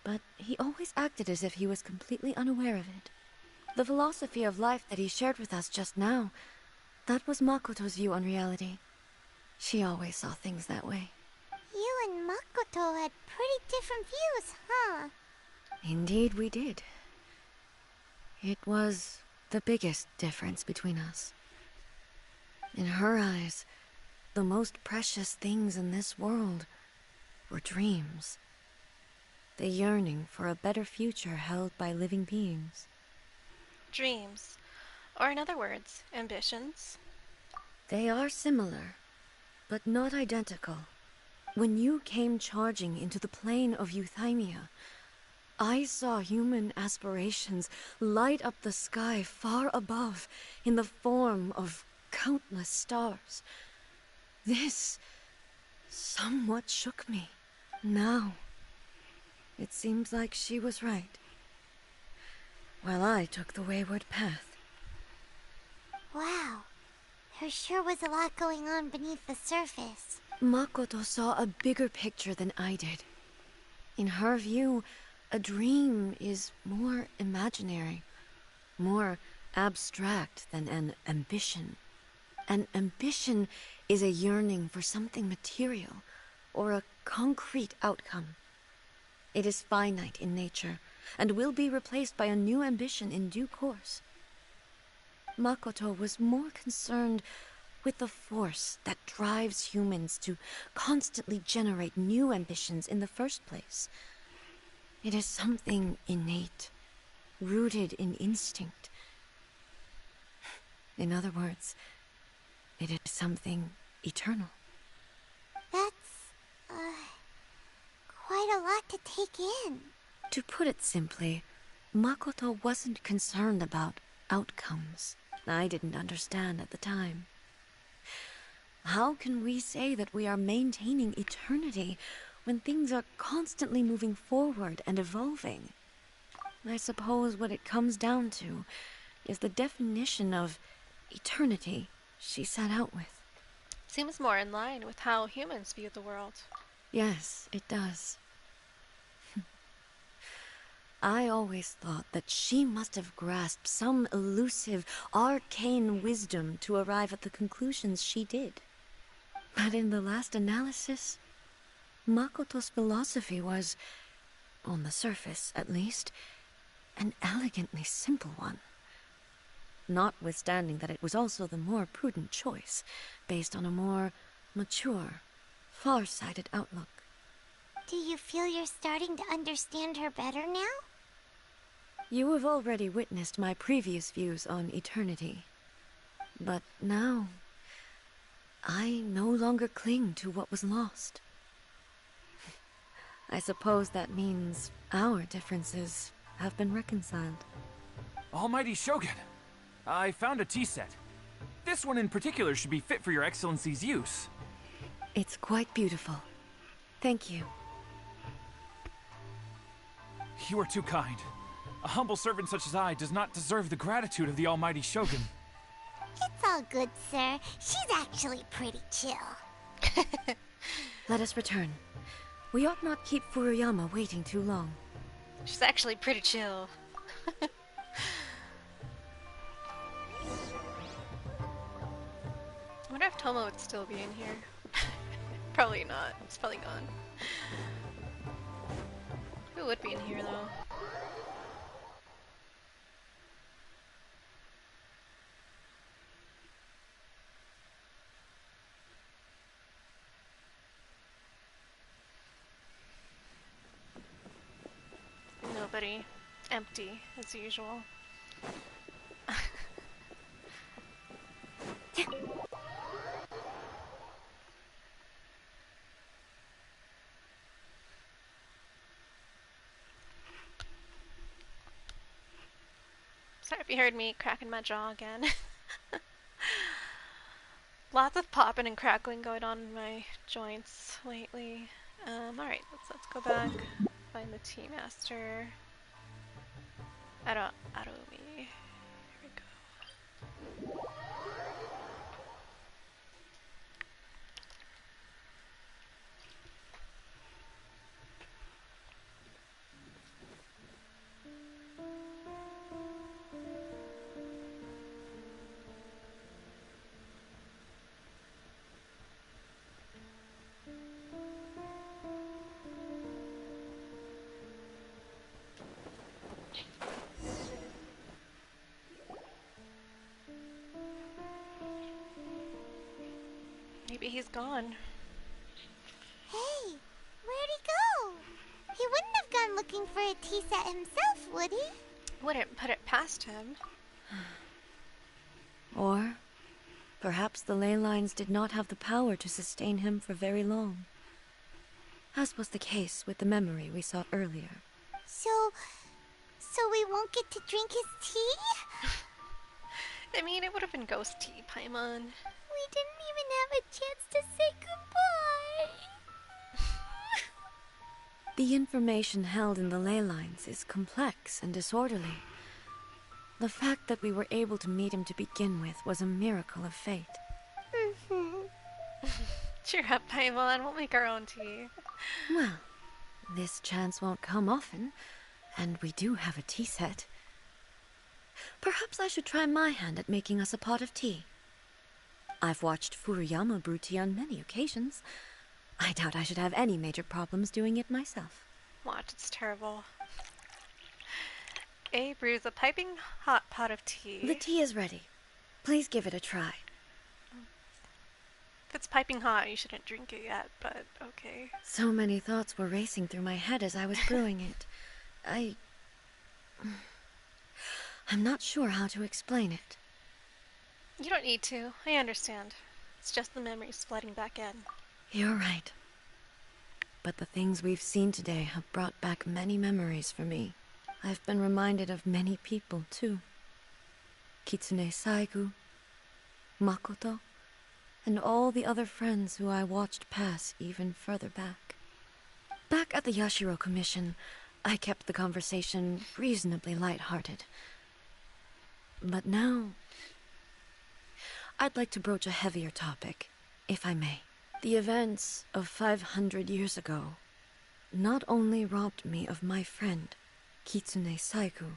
but he always acted as if he was completely unaware of it. The philosophy of life that he shared with us just now, that was Makoto's view on reality. She always saw things that way. You and Makoto had pretty different views, huh? Indeed we did. It was the biggest difference between us. In her eyes, the most precious things in this world were dreams. The yearning for a better future held by living beings. Dreams. Or in other words, ambitions. They are similar, but not identical. When you came charging into the plane of Euthymia, I saw human aspirations light up the sky far above in the form of countless stars. This somewhat shook me. Now, it seems like she was right, while I took the wayward path. Wow. There sure was a lot going on beneath the surface. Makoto saw a bigger picture than I did. In her view, a dream is more imaginary, more abstract than an ambition. An ambition is a yearning for something material, or a concrete outcome. It is finite in nature, and will be replaced by a new ambition in due course. Makoto was more concerned with the force that drives humans to constantly generate new ambitions in the first place. It is something innate, rooted in instinct. In other words, it is something eternal. That's, quite a lot to take in. To put it simply, Makoto wasn't concerned about outcomes. I didn't understand at the time. How can we say that we are maintaining eternity when things are constantly moving forward and evolving? I suppose what it comes down to is the definition of eternity she set out with. Seems more in line with how humans view the world. Yes, it does. I always thought that she must have grasped some elusive, arcane wisdom to arrive at the conclusions she did. But in the last analysis, Makoto's philosophy was, on the surface at least, an elegantly simple one. Notwithstanding that it was also the more prudent choice, based on a more mature, far-sighted outlook. Do you feel you're starting to understand her better now? You have already witnessed my previous views on eternity. But now, I no longer cling to what was lost. I suppose that means our differences have been reconciled. Almighty Shogun, I found a tea set. This one in particular should be fit for your Excellency's use. It's quite beautiful. Thank you. You are too kind. A humble servant such as I does not deserve the gratitude of the Almighty Shogun. It's all good, sir. She's actually pretty chill. Let us return. We ought not keep Furuyama waiting too long. She's actually pretty chill. I wonder if Thoma would still be in here. Probably not. It's probably gone. Who would be in here, though? Nobody. Empty, as usual. Sorry if you heard me cracking my jaw again. Lots of popping and crackling going on in my joints lately. Alright, let's go back. Find the tea master. Arumi. Here we go. Maybe he's gone. Hey, where'd he go? He wouldn't have gone looking for a tea set himself, would he? Wouldn't put it past him. Or perhaps the ley lines did not have the power to sustain him for very long. As was the case with the memory we saw earlier. So we won't get to drink his tea? I mean, it would have been ghost tea, Paimon. We didn't even have a chance to say goodbye. The information held in the ley lines is complex and disorderly. The fact that we were able to meet him to begin with was a miracle of fate. Cheer up, Paimon. We'll make our own tea. Well, this chance won't come often, and we do have a tea set. Perhaps I should try my hand at making us a pot of tea. I've watched Furuyama brew tea on many occasions. I doubt I should have any major problems doing it myself. Watch, it's terrible. A brews a piping hot pot of tea. The tea is ready. Please give it a try. If it's piping hot, you shouldn't drink it yet, but okay. So many thoughts were racing through my head as I was brewing it. I'm not sure how to explain it. You don't need to. I understand. It's just the memories flooding back in. You're right. But the things we've seen today have brought back many memories for me. I've been reminded of many people, too. Kitsune Saigu, Makoto, and all the other friends who I watched pass even further back. Back at the Yashiro Commission, I kept the conversation reasonably lighthearted. But now, I'd like to broach a heavier topic, if I may. The events of 500 years ago not only robbed me of my friend, Kitsune Saigu,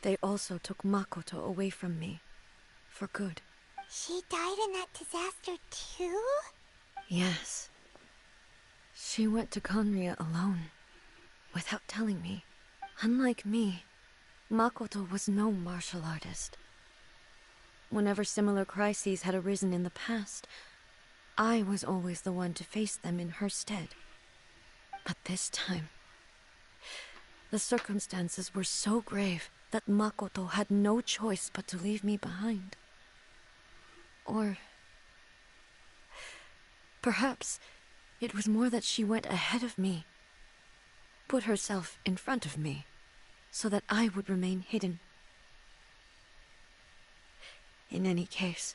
they also took Makoto away from me, for good. She died in that disaster too? Yes. She went to Conria alone, without telling me. Unlike me, Makoto was no martial artist. Whenever similar crises had arisen in the past, I was always the one to face them in her stead. But this time, the circumstances were so grave that Makoto had no choice but to leave me behind. Or perhaps it was more that she went ahead of me, put herself in front of me, so that I would remain hidden. In any case,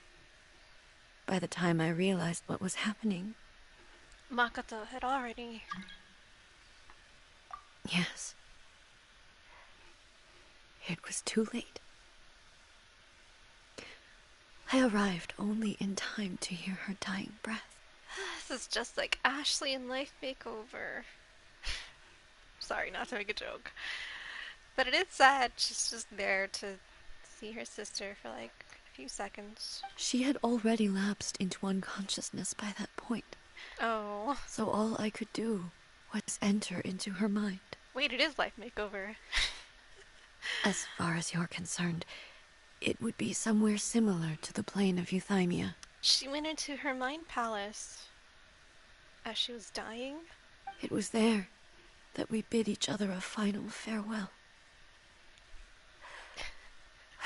by the time I realized what was happening... Makoto had already... Yes. It was too late. I arrived only in time to hear her dying breath. This is just like Ashley in Life Makeover. Sorry, not to make a joke. But it is sad she's just there to see her sister for like a few seconds. She had already lapsed into unconsciousness by that point. Oh. So all I could do was enter into her mind. Wait, it is Life Makeover. As far as you're concerned, it would be somewhere similar to the plane of Euthymia. She went into her mind palace as she was dying. It was there that we bid each other a final farewell.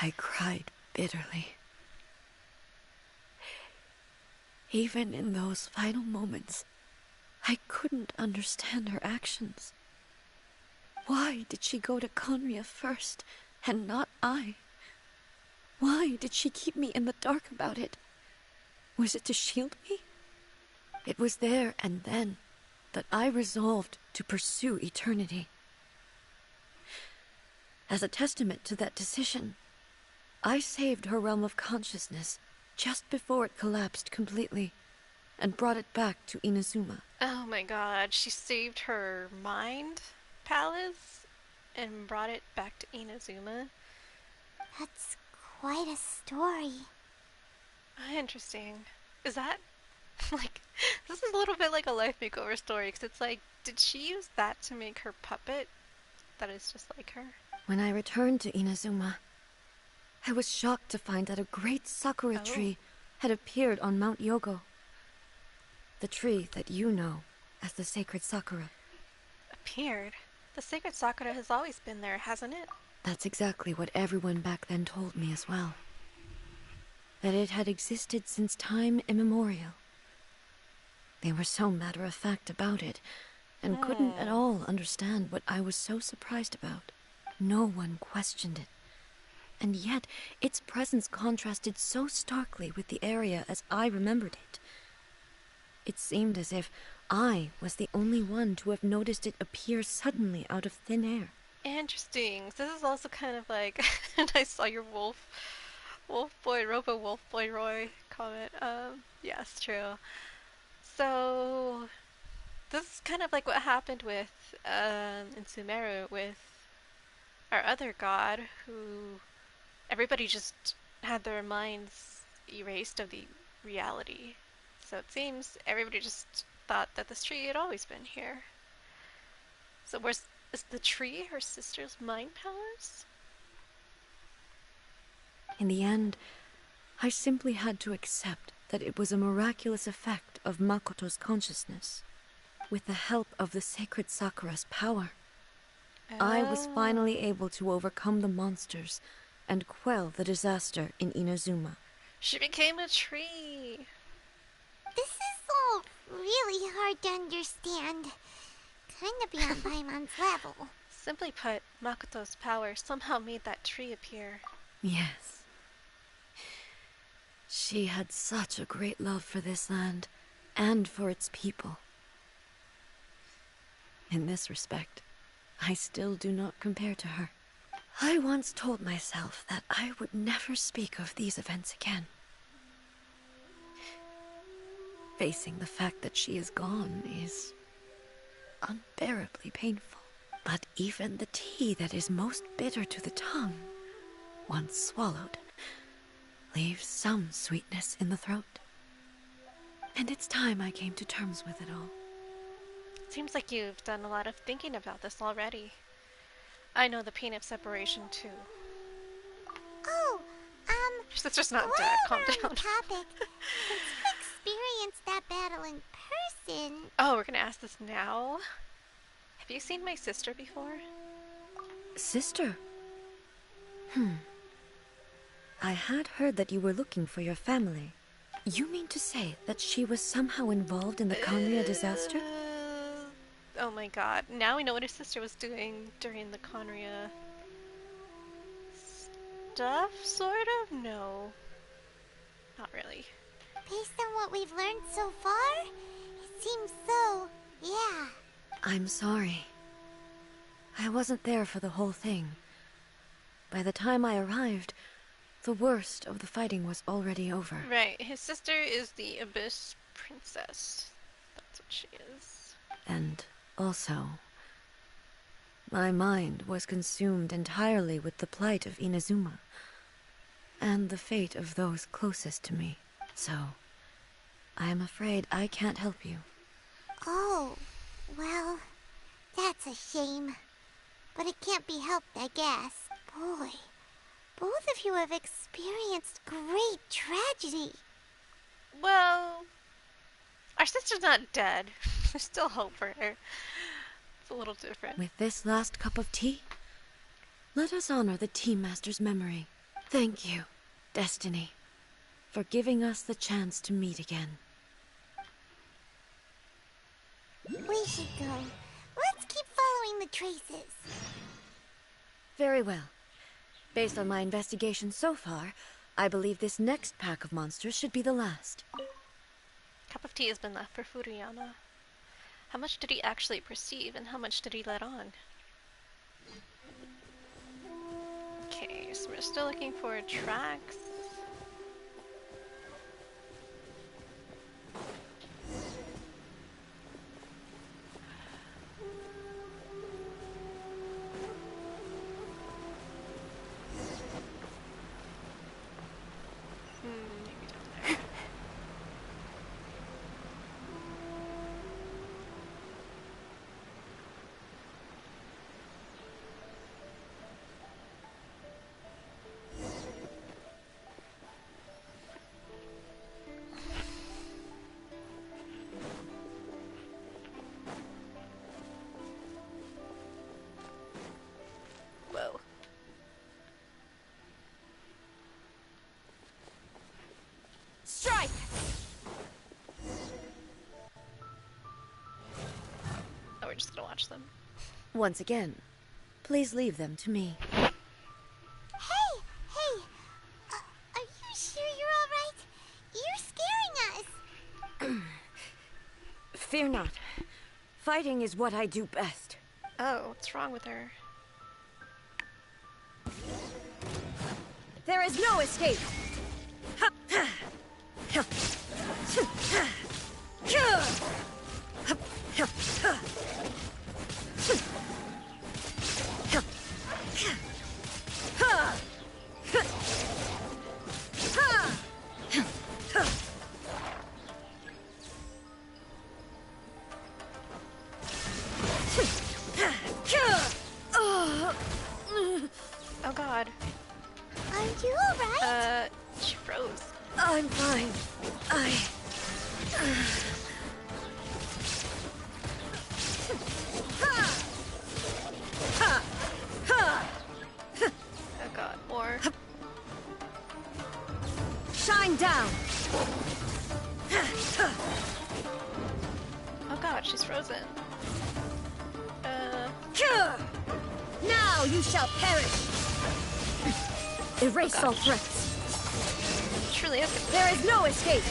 I cried bitterly. Even in those final moments, I couldn't understand her actions. Why did she go to Conria first, and not I? Why did she keep me in the dark about it? Was it to shield me? It was there and then that I resolved to pursue eternity. As a testament to that decision, I saved her realm of consciousness just before it collapsed completely, and brought it back to Inazuma. Oh my god, she saved her mind palace and brought it back to Inazuma? That's quite a story. Interesting. Is that, like, this is a little bit like a Life Makeover story, because it's like, did she use that to make her puppet that is just like her? When I returned to Inazuma, I was shocked to find that a great sakura tree had appeared on Mount Yogo. The tree that you know as the sacred sakura. Appeared? The sacred sakura has always been there, hasn't it? That's exactly what everyone back then told me as well. That it had existed since time immemorial. They were so matter-of-fact about it, and couldn't at all understand what I was so surprised about. No one questioned it. And yet, its presence contrasted so starkly with the area as I remembered it. It seemed as if I was the only one to have noticed it appear suddenly out of thin air. Interesting. So this is also kind of like, and I saw your Wolf Boy Roy comment. Yes, true. So this is kind of like what happened with in Sumeru with our other god, who everybody just had their minds erased of the reality. So it seems everybody just thought that this tree had always been here. So is the tree her sister's mind palace? In the end, I simply had to accept that it was a miraculous effect of Makoto's consciousness. With the help of the sacred Sakura's power, I was finally able to overcome the monsters and quell the disaster in Inazuma. She became a tree! This is all really hard to understand. Kinda beyond Paimon's level. Simply put, Makoto's power somehow made that tree appear. Yes. She had such a great love for this land, and for its people. In this respect, I still do not compare to her. I once told myself that I would never speak of these events again. Facing the fact that she is gone is unbearably painful. But even the tea that is most bitter to the tongue, once swallowed, leaves some sweetness in the throat. And it's time I came to terms with it all. Seems like you've done a lot of thinking about this already. I know the pain of separation too. Oh, Your sister's not while dead. Calm we're down. on the topic, since you experienced that battle in person... Oh, we're gonna ask this now? Have you seen my sister before? Sister? I had heard that you were looking for your family. You mean to say that she was somehow involved in the Conria disaster? Oh my god. Now we know what his sister was doing during the Conria stuff, sort of? No. Not really. Based on what we've learned so far, it seems so, yeah. I'm sorry. I wasn't there for the whole thing. By the time I arrived, the worst of the fighting was already over. Right. His sister is the Abyss Princess. That's what she is. And also, my mind was consumed entirely with the plight of Inazuma, and the fate of those closest to me. So, I am afraid I can't help you. Oh, well, that's a shame. But it can't be helped, I guess. Boy, both of you have experienced great tragedy. Well, our sister's not dead. There's still hope for her. It's a little different. With this last cup of tea, let us honor the Tea Master's memory. Thank you, Destiny, for giving us the chance to meet again. We should go. Let's keep following the traces. Very well. Based on my investigation so far, I believe this next pack of monsters should be the last. Cup of tea has been left for Furuyama. How much did he actually perceive, and how much did he let on? Okay, so we're still looking for tracks. Maybe down there. Whoa. Strike! Oh, we're just gonna watch them. Once again, please leave them to me. Hey! Are you sure you're all right? You're scaring us. Fear not. Fighting is what I do best. Oh, what's wrong with her? There is no escape! Oh god. Are you all right? She froze. I'm fine. Oh god, more. Shine down! Oh god, she's frozen. Now you shall perish! Erase all threats. Truly is. There is no escape.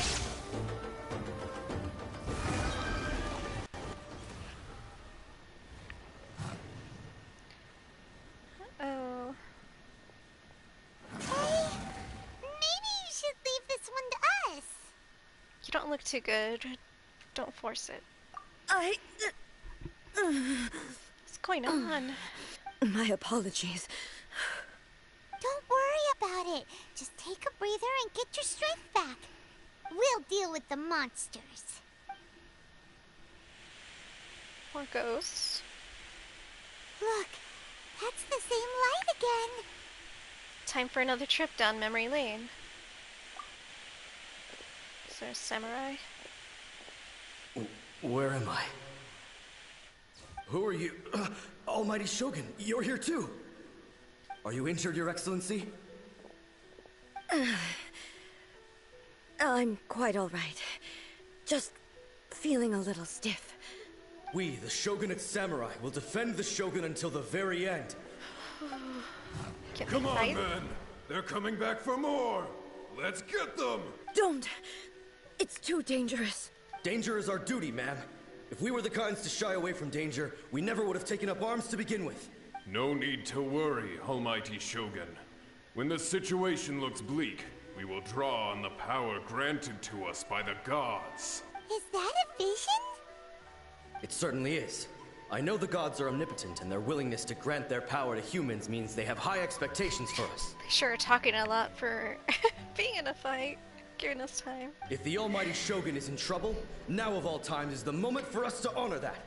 Oh. Hey, maybe you should leave this one to us. You don't look too good. Don't force it. What's going on? My apologies. Don't worry about it. Just take a breather and get your strength back. We'll deal with the monsters. More ghosts. Look, that's the same light again. Time for another trip down memory lane. Is there a samurai? Where am I? Who are you? Almighty Shogun, you're here too! Are you injured, Your Excellency? I'm quite all right. Just feeling a little stiff. We, the Shogunate Samurai, will defend the Shogun until the very end. Come on, men! They're coming back for more! Let's get them! Don't! It's too dangerous. Danger is our duty, ma'am. If we were the kinds to shy away from danger, we never would have taken up arms to begin with. No need to worry, Almighty Shogun. When the situation looks bleak, we will draw on the power granted to us by the gods. Is that a vision? It certainly is. I know the gods are omnipotent, and their willingness to grant their power to humans means they have high expectations for us. They sure are talking a lot for being in a fight, giving us time. If the Almighty Shogun is in trouble, now of all times is the moment for us to honor that.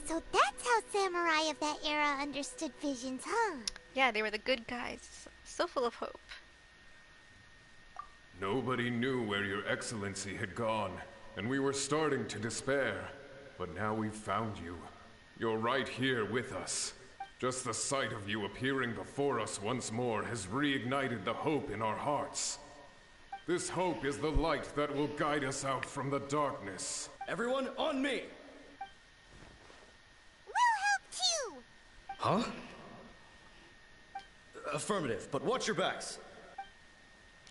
So that's how samurai of that era understood visions, huh? Yeah, they were the good guys. So full of hope. Nobody knew where Your Excellency had gone, and we were starting to despair. But now we've found you. You're right here with us. Just the sight of you appearing before us once more has reignited the hope in our hearts. This hope is the light that will guide us out from the darkness. Everyone, on me! We'll help too! Huh? Affirmative, but watch your backs.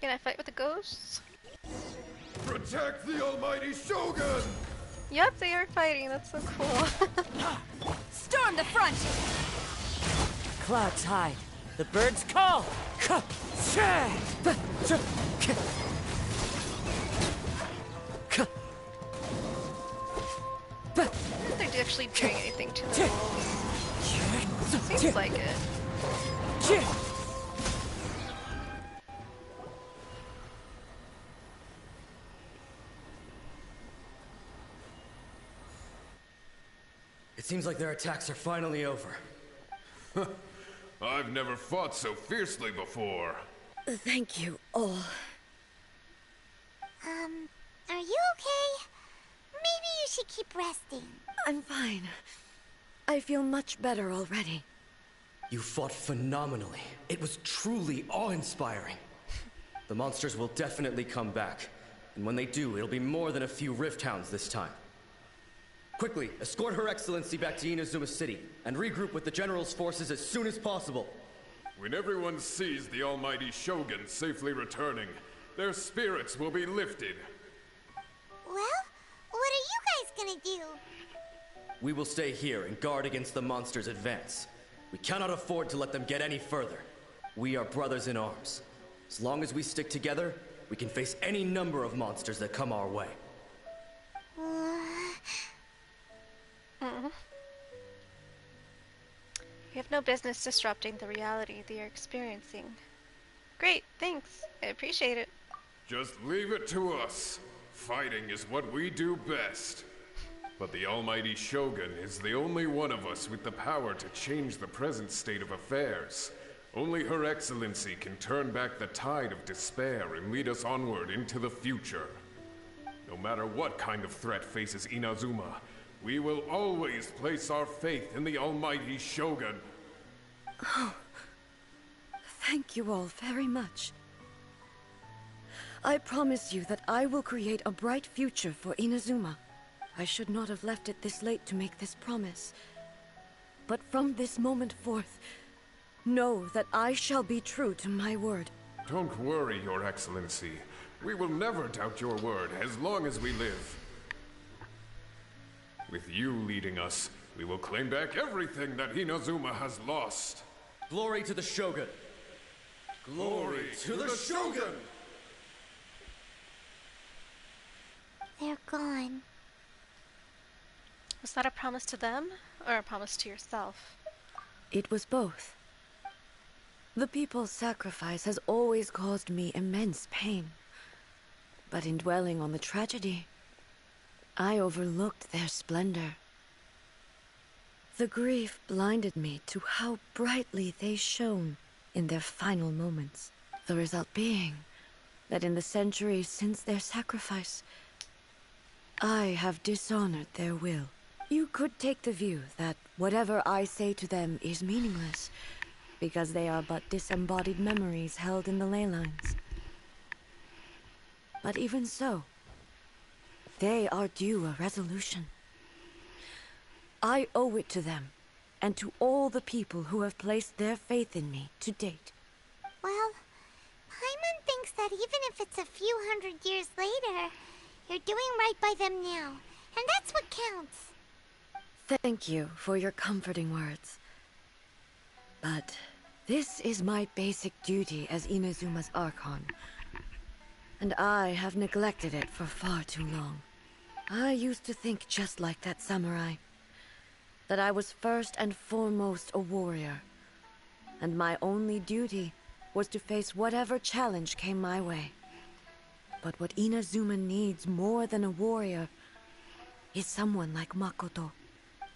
Can I fight with the ghosts? Protect the Almighty Shogun! Yep, they are fighting. That's so cool. Storm the front! Clouds hide. The birds call. I don't think they're actually doing anything to them. Seems like it. It seems like their attacks are finally over. I've never fought so fiercely before. Thank you all. Are you okay? Maybe you should keep resting. I'm fine. I feel much better already. You fought phenomenally. It was truly awe-inspiring. The monsters will definitely come back. And when they do, it'll be more than a few Rift Hounds this time. Quickly, escort Her Excellency back to Inazuma City, and regroup with the General's forces as soon as possible. When everyone sees the Almighty Shogun safely returning, their spirits will be lifted. Well, what are you guys gonna do? We will stay here and guard against the monsters' advance. We cannot afford to let them get any further. We are brothers in arms. As long as we stick together, we can face any number of monsters that come our way. We have no business disrupting the reality they are experiencing. Great, thanks. I appreciate it. Just leave it to us. Fighting is what we do best. But the Almighty Shogun is the only one of us with the power to change the present state of affairs. Only Her Excellency can turn back the tide of despair and lead us onward into the future. No matter what kind of threat faces Inazuma, we will always place our faith in the Almighty Shogun. Oh, thank you all very much. I promise you that I will create a bright future for Inazuma. I should not have left it this late to make this promise. But from this moment forth, Know that I shall be true to my word. Don't worry, Your Excellency. We will never doubt your word as long as we live. With you leading us, we will claim back everything that Inazuma has lost. Glory to the Shogun! Glory to the Shogun! They're gone. Was that a promise to them, or a promise to yourself? It was both. The people's sacrifice has always caused me immense pain. But in dwelling on the tragedy, I overlooked their splendor. The grief blinded me to how brightly they shone in their final moments. The result being that in the centuries since their sacrifice, I have dishonored their will. You could take the view that whatever I say to them is meaningless, because they are but disembodied memories held in the ley lines. But even so, they are due a resolution. I owe it to them, and to all the people who have placed their faith in me to date. Well, Paimon thinks that even if it's a few hundred years later, you're doing right by them now, and that's what counts. Thank you for your comforting words. But this is my basic duty as Inazuma's Archon, and I have neglected it for far too long. I used to think just like that samurai, that I was first and foremost a warrior, and my only duty was to face whatever challenge came my way. But what Inazuma needs more than a warrior is someone like Makoto.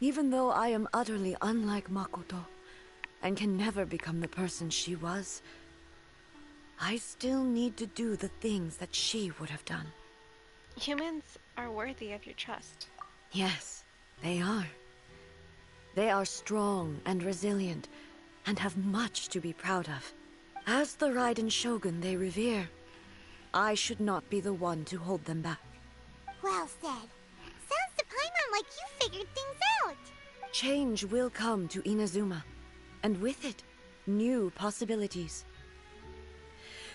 Even though I am utterly unlike Makoto, and can never become the person she was, I still need to do the things that she would have done. Humans are worthy of your trust. Yes, they are. They are strong and resilient, and have much to be proud of. As the Raiden Shogun they revere, I should not be the one to hold them back. Well said. Sounds to Paimon like you figured things out. Change will come to Inazuma, and with it, new possibilities.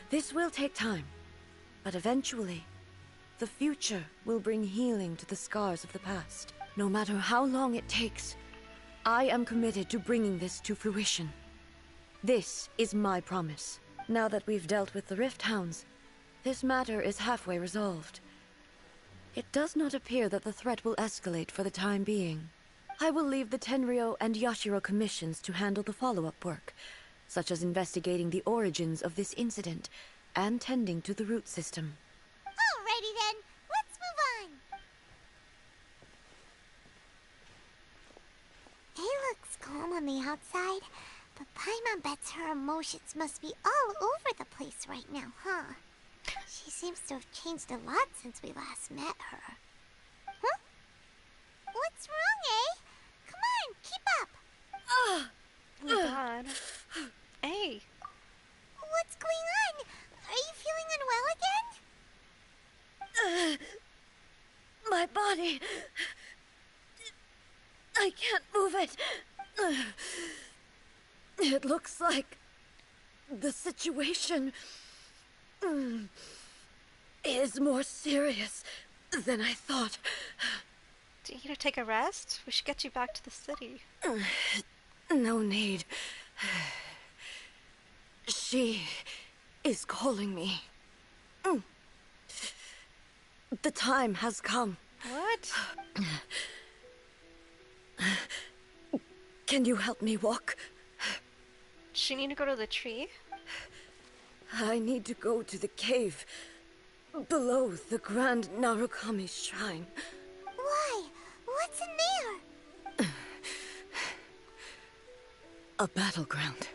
This will take time, but eventually, the future will bring healing to the scars of the past. No matter how long it takes, I am committed to bringing this to fruition. This is my promise. Now that we've dealt with the Rift Hounds, this matter is halfway resolved. It does not appear that the threat will escalate for the time being. I will leave the Tenryo and Yashiro commissions to handle the follow-up work, such as investigating the origins of this incident and tending to the root system. Alrighty then, let's move on. It looks calm on the outside, but Paimon bets her emotions must be all over the place right now, huh? She seems to have changed a lot since we last met her. Huh? What's wrong, eh? Come on, keep up! Oh my god. Hey! What's going on? Are you feeling unwell again? My body... I can't move it. It looks like the situation is more serious than I thought. Do you need to take a rest? We should get you back to the city. No need. She is calling me. The time has come. What? Can you help me walk? Does she need to go to the tree? I need to go to the cave below the Grand Narukami Shrine. Why? What's in there? A battleground.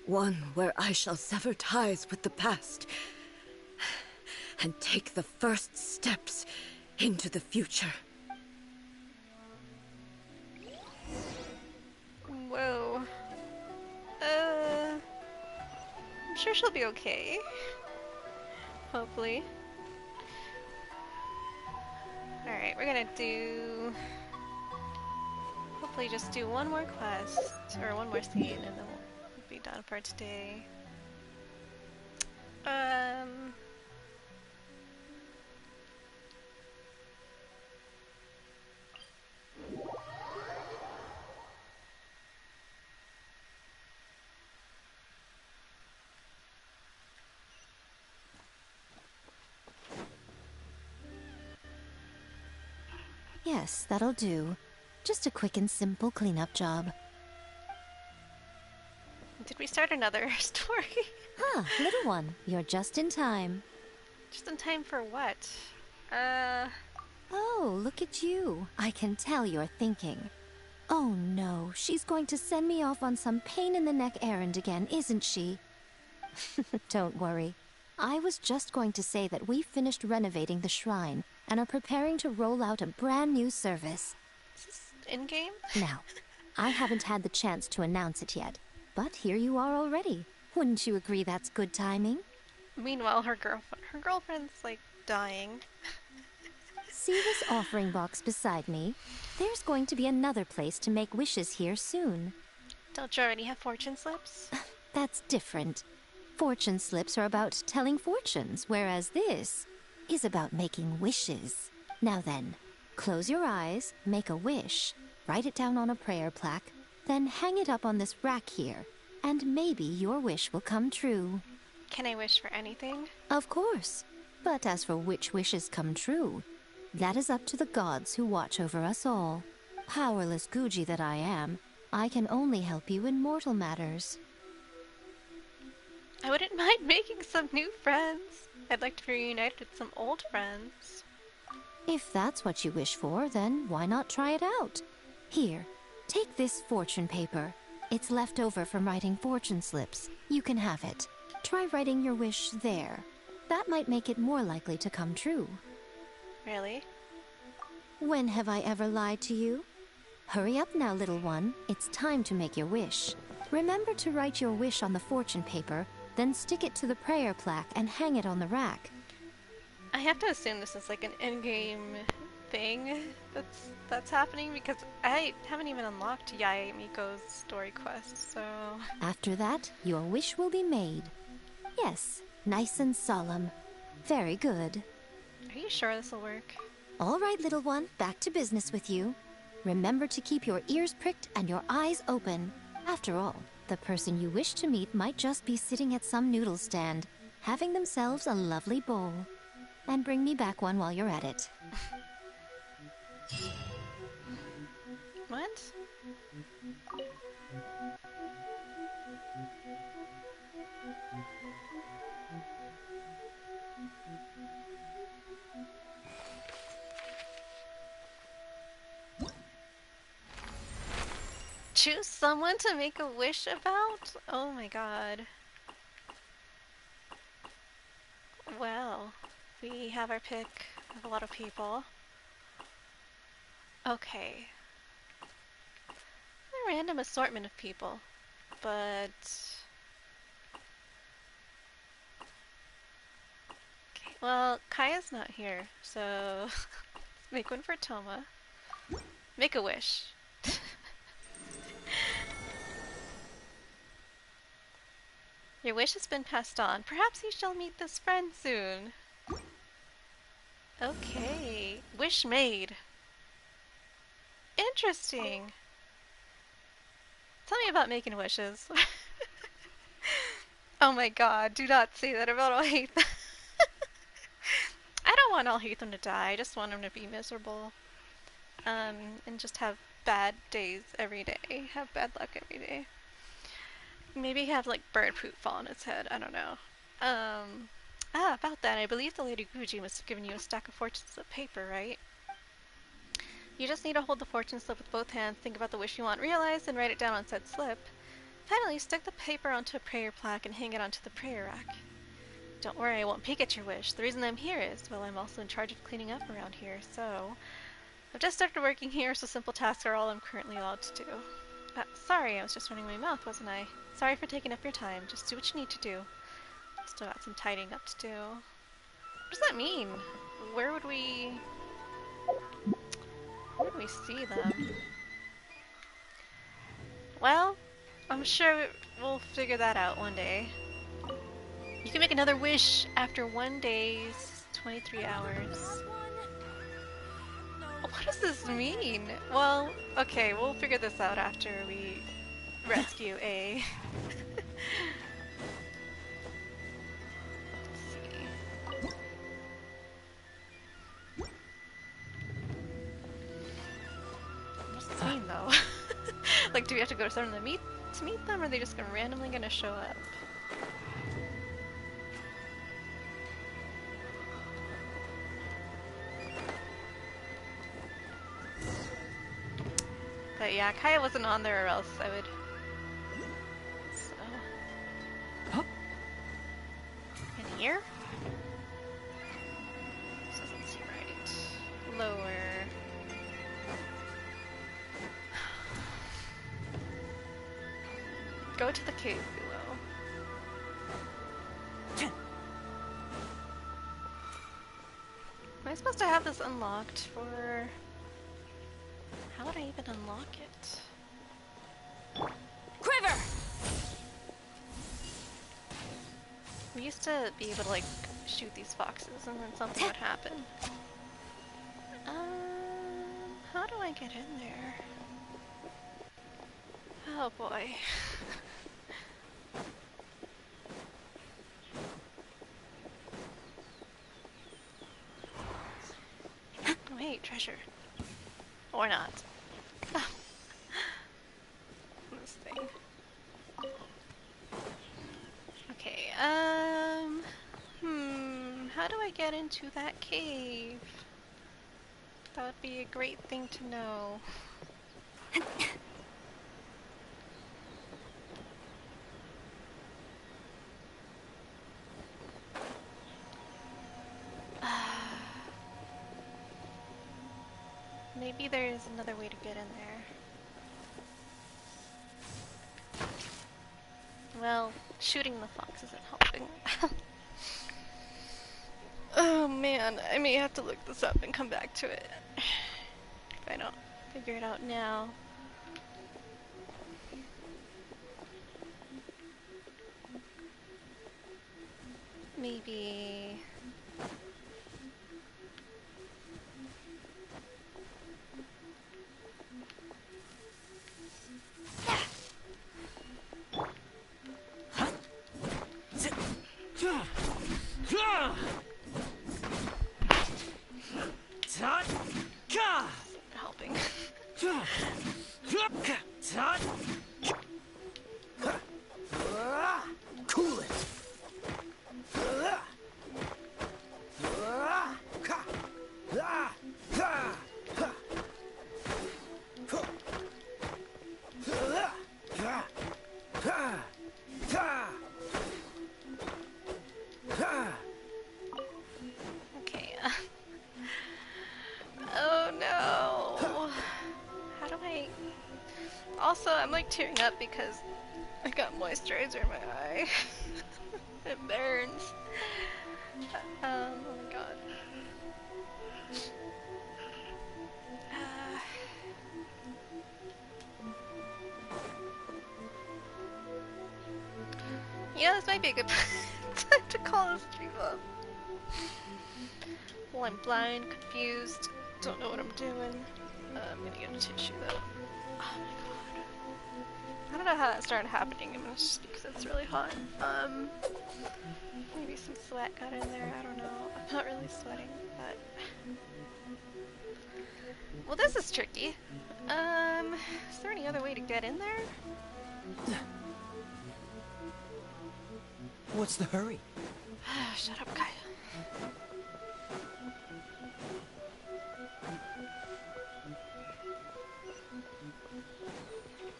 One where I shall sever ties with the past and take the first steps into the future. Whoa. I'm sure she'll be okay. Hopefully. Alright, we're gonna do... hopefully just do one more quest, or one more scene, and then we'll be done for today. Yes, that'll do. Just a quick and simple cleanup job. Did we start another story? Huh, little one, you're just in time. Just in time for what? Oh, look at you. I can tell you're thinking. Oh no, she's going to send me off on some pain-in-the-neck errand again, isn't she? Don't worry. I was just going to say that we finished renovating the shrine and are preparing to roll out a brand new service. Is this in-game? Now, I haven't had the chance to announce it yet, but here you are already. Wouldn't you agree that's good timing? Meanwhile, her girlfriend's like dying. See this offering box beside me? There's going to be another place to make wishes here soon. Don't you already have fortune slips? That's different. Fortune slips are about telling fortunes, whereas this is about making wishes. Now then, close your eyes, make a wish, write it down on a prayer plaque, then hang it up on this rack here, and maybe your wish will come true. Can I wish for anything? Of course. But as for which wishes come true, that is up to the gods who watch over us all. Powerless Guji that I am, I can only help you in mortal matters. I wouldn't mind making some new friends. I'd like to be reunited with some old friends. If that's what you wish for, then why not try it out? Here, take this fortune paper. It's left over from writing fortune slips. You can have it. Try writing your wish there. That might make it more likely to come true. Really? When have I ever lied to you? Hurry up now, little one. It's time to make your wish. Remember to write your wish on the fortune paper, then stick it to the prayer plaque and hang it on the rack. I have to assume this is like an in-game thing that's happening because I haven't even unlocked Yae Miko's story quest, so... After that, your wish will be made. Yes, nice and solemn. Very good. Are you sure this will work? All right, little one, back to business with you. Remember to keep your ears pricked and your eyes open. After all, the person you wish to meet might just be sitting at some noodle stand, having themselves a lovely bowl. And bring me back one while you're at it. What? Choose someone to make a wish about? Oh my god. Well, we have our pick of a lot of people. Okay. A random assortment of people, but... Okay, well, Kaya's not here, so make one for Thoma. Make a wish. Your wish has been passed on. Perhaps you shall meet this friend soon. Okay. Wish made. Interesting. Tell me about making wishes. Oh my god, do not say that about Alhaitham. I don't want Alhaitham to die. I just want him to be miserable. And just have bad days every day. Have bad luck every day. Maybe have like bird poop fall on his head. I don't know. About that, I believe the Lady Guji must have given you a stack of fortune slip paper, right? You just need to hold the fortune slip with both hands, think about the wish you want, realize, and write it down on said slip. Finally, stick the paper onto a prayer plaque and hang it onto the prayer rack. Don't worry, I won't peek at your wish. The reason I'm here is, well, I'm also in charge of cleaning up around here, so... I've just started working here, so simple tasks are all I'm currently allowed to do. Sorry, I was just running my mouth, wasn't I? Sorry for taking up your time. Just do what you need to do. Still got some tidying up to do. What does that mean? Where would we see them? Well, I'm sure we'll figure that out one day. You can make another wish after 1 day's 23 hours. What does this mean? Well, okay, we'll figure this out after we rescue A. What does this mean, though? Like, do we have to go to someone to meet them, or are they just randomly gonna show up? But yeah, Kaya wasn't on there, or else I would. So. Huh? In here? This doesn't seem right. Lower. Go to the cave below. Am I supposed to have this unlocked for... How would I even unlock it? Quiver! We used to be able to, like, shoot these foxes and then something would happen. How do I get in there? Oh boy. Wait, treasure. Or not. This thing. Okay, how do I get into that cave? That would be a great thing to know. Maybe there's another way to get in there. Well, shooting the fox isn't helping. Oh man, I may have to look this up and come back to it. If I don't figure it out now. Maybe... helping. Cool it. Okay. Oh no. How do I... Also, I'm like tearing up because I got moisturizer in my eye. It burns. Oh my god. Yeah, this might be a good time to call this stream up. Well, I'm blind, confused, don't know what I'm doing. I'm gonna get a tissue though. Oh my god. I don't know how that started happening. It must just because it's really hot. Maybe some sweat got in there. I don't know. I'm not really sweating, but. Well, this is tricky. Is there any other way to get in there? What's the hurry? Shut up, Kaya.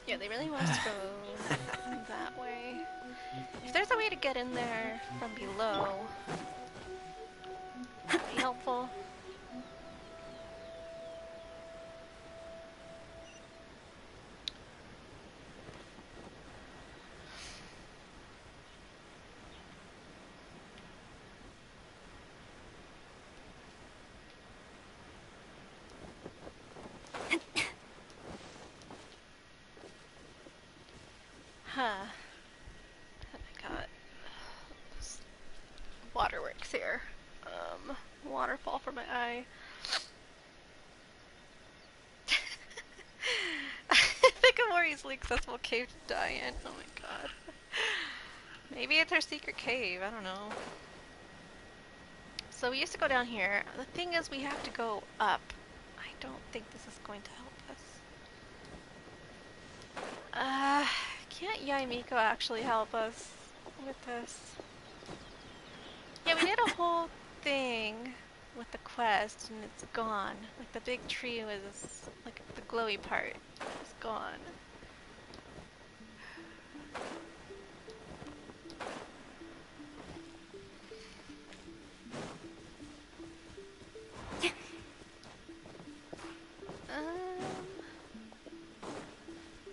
Yeah, they really want us to go that way. If there's a way to get in there from below, that'd be helpful. Huh. I got waterworks here. Waterfall for my eye. I think I'm more easily accessible cave to die in. Oh my god. Maybe it's our secret cave, I don't know. So we used to go down here. The thing is, we have to go up. I don't think this is going to help us. Can't Yaimiko actually help us with this? Yeah, we did a whole thing with the quest and it's gone. Like the big tree was, like the glowy part is gone.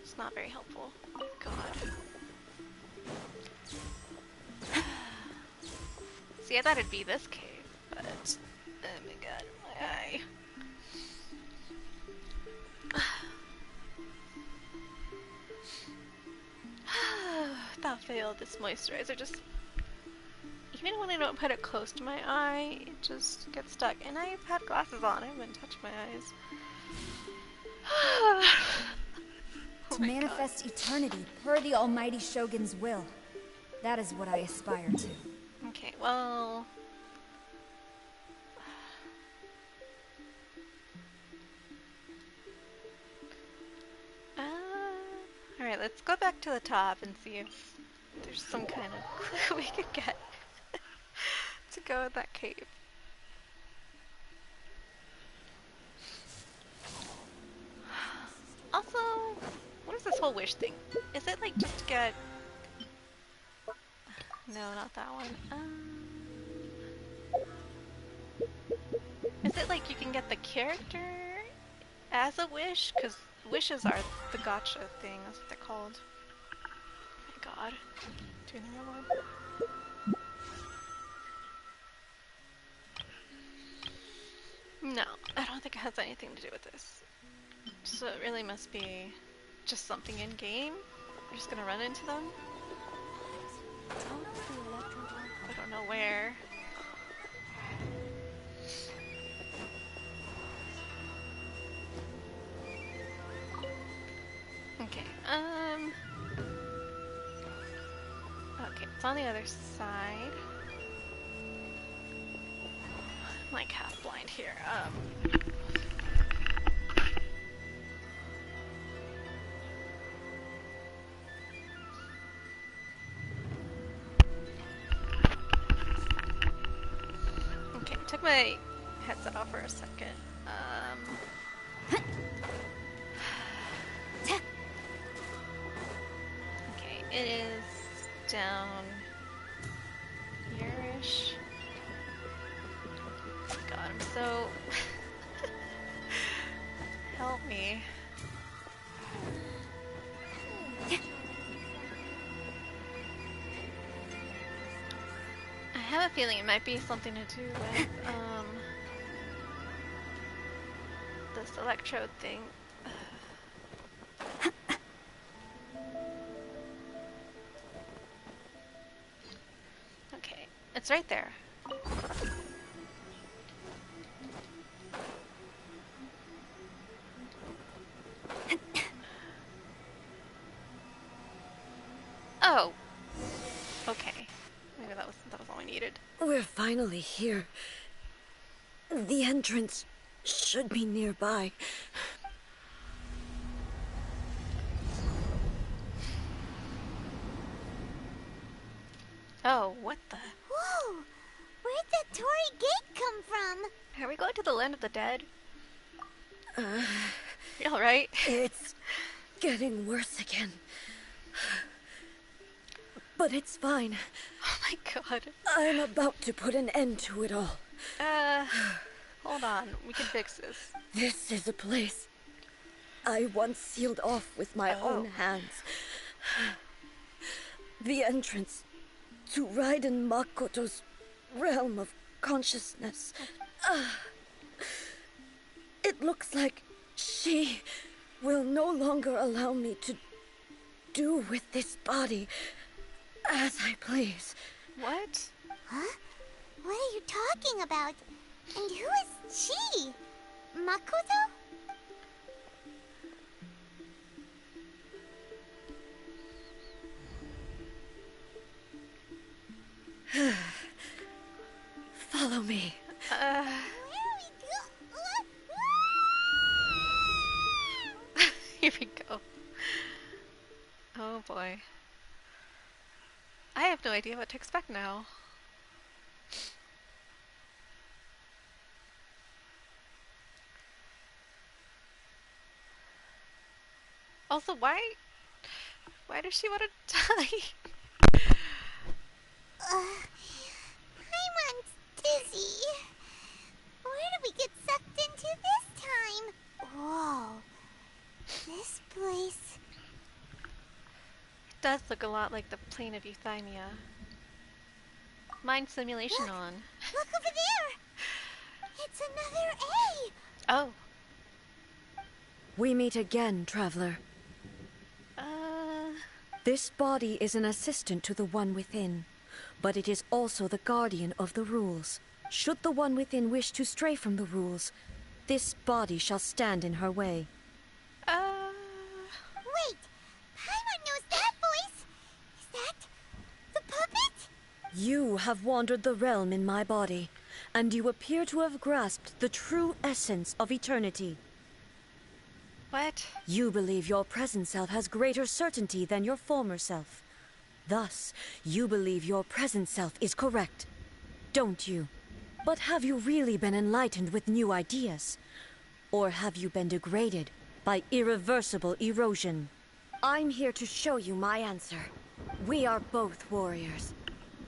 It's not very helpful. God. See, I thought it'd be this cave, but oh my god, my eye. That failed. This moisturizer just, even when I don't put it close to my eye, it just gets stuck. And I've had glasses on. I haven't touched my eyes. To manifest eternity per the Almighty Shogun's will. That is what I aspire to. Okay, well... Alright, let's go back to the top and see if there's some kind of clue we could get to go in that cave. Also, what is this whole wish thing? Is it like just to get... No, not that one. Is it like you can get the character as a wish? Because wishes are the gotcha thing, that's what they're called. Oh my god. Doing the wrong one. No, I don't think it has anything to do with this. So it really must be just something in game. We're just gonna run into them. I don't know where. Okay, okay, it's on the other side. I'm like half blind here. Okay, took my headset off for a second. Okay, it is down here-ish. God, I'm so... Help me. I have a feeling it might be something to do with, this electrode thing. Okay, it's right there. Oh. Okay. Maybe that was all we needed. We're finally here. The entrance should be nearby. Oh, what the? Whoa! Where'd that Torii gate come from? Are we going to the land of the dead? You alright? It's getting worse again. But it's fine. Oh my god. I'm about to put an end to it all. Hold on. We can fix this. This is a place I once sealed off with my own hands. The entrance to Raiden Makoto's realm of consciousness. It looks like she will no longer allow me to do with this body as I please. What? Huh? What are you talking about? And who is she? Makoto? Follow me. Where are we Here we go. Oh boy. I have no idea what to expect now. Also, why does she want to die? Paimon's dizzy. Where did we get sucked into this time? Whoa. This place... It does look a lot like the plane of Euthymia. Mind simulation on. Look over there! It's another A! Oh. We meet again, traveler. This body is an assistant to the one within, but it is also the guardian of the rules. Should the one within wish to stray from the rules, this body shall stand in her way. Wait! Paimon knows that voice! Is that the puppet? You have wandered the realm in my body, and you appear to have grasped the true essence of eternity. What? You believe your present self has greater certainty than your former self. Thus, you believe your present self is correct, don't you? But have you really been enlightened with new ideas? Or have you been degraded by irreversible erosion? I'm here to show you my answer. We are both warriors,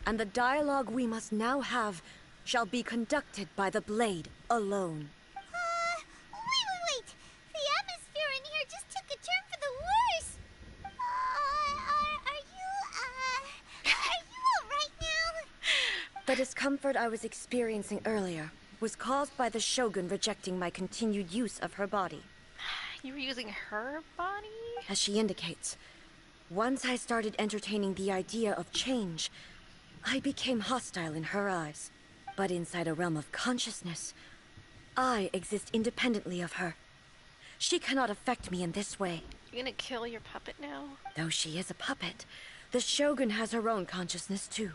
and the dialogue we must now have shall be conducted by the blade alone. Wait! The atmosphere in here just took a turn for the worse! Are you alright now? The discomfort I was experiencing earlier was caused by the Shogun rejecting my continued use of her body. You were using her body? As she indicates, once I started entertaining the idea of change, I became hostile in her eyes. But inside a realm of consciousness, I exist independently of her. She cannot affect me in this way. You're gonna kill your puppet now? Though she is a puppet, the Shogun has her own consciousness too.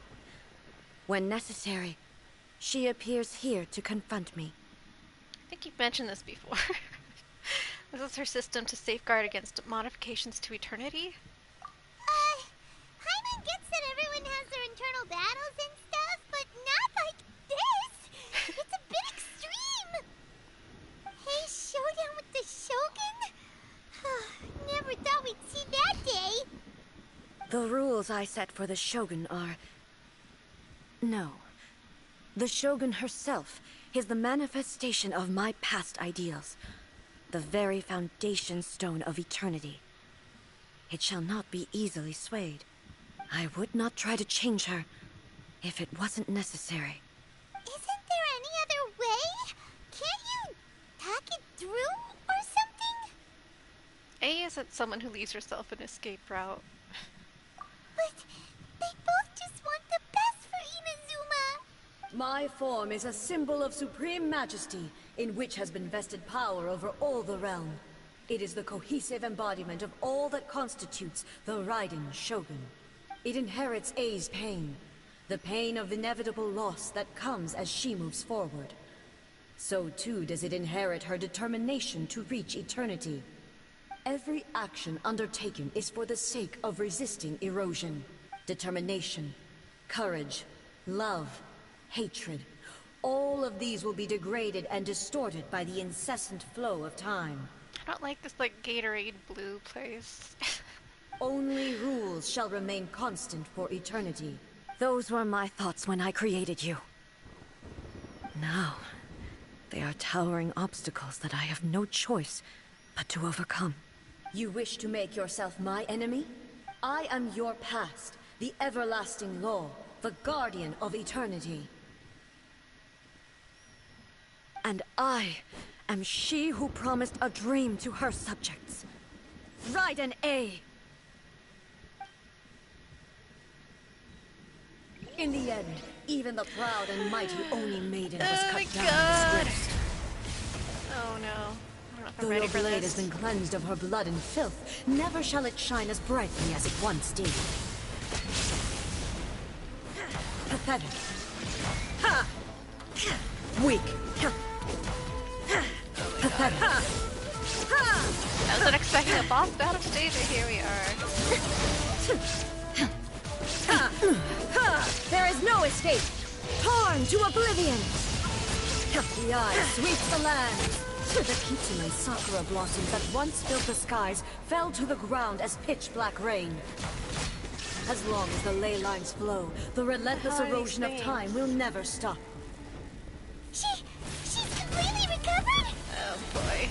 When necessary, she appears here to confront me. I think you've mentioned this before. This is her system to safeguard against modifications to eternity? Paimon gets that everyone has their internal battles and stuff, but not like this! It's a bit extreme! Hey, showdown with the Shogun? Never thought we'd see that day! The rules I set for the Shogun are... No. The Shogun herself is the manifestation of my past ideals. The very foundation stone of eternity. It shall not be easily swayed. I would not try to change her if it wasn't necessary. Isn't there any other way? Can't you talk it through or something? A isn't someone who leaves herself an escape route. But they both just want the best for Inazuma. My form is a symbol of supreme majesty, in which has been vested power over all the realm. It is the cohesive embodiment of all that constitutes the Raiden Shogun. It inherits Ei's pain, the pain of inevitable loss that comes as she moves forward. So too does it inherit her determination to reach eternity. Every action undertaken is for the sake of resisting erosion. Determination, courage, love, hatred. All of these will be degraded and distorted by the incessant flow of time. I don't like this, like, Gatorade blue place. Only rules shall remain constant for eternity. Those were my thoughts when I created you. Now, they are towering obstacles that I have no choice but to overcome. You wish to make yourself my enemy? I am your past, the everlasting law, the guardian of eternity. And I am she who promised a dream to her subjects. Raiden Ei! In the end, even the proud and mighty Oni maiden was Oh cut my down God. and disgraced. Oh no. I don't know if I'm Though ready your for blade this. has been cleansed of her blood and filth, never shall it shine as brightly as it once did. Pathetic. Ha! Weak. Pathetic. I wasn't expecting a boss battle stage, but here we are. There is no escape! Torn to oblivion! The eye sweeps the land! The Kitsune and Sakura blossoms that once filled the skies fell to the ground as pitch-black rain. As long as the ley lines flow, the relentless erosion of time will never stop. She's completely recovered? Oh boy.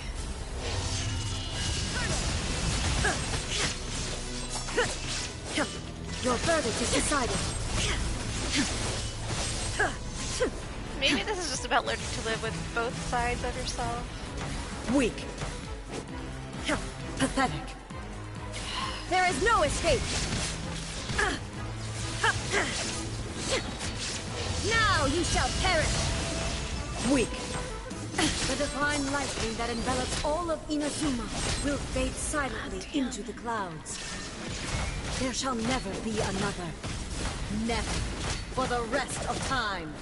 Your verdict is decided. Maybe this is just about learning to live with both sides of yourself. Weak. Pathetic. There is no escape! Now you shall perish! Weak. The divine lightning that envelops all of Inazuma will fade silently into the clouds. There shall never be another. Never. For the rest of time.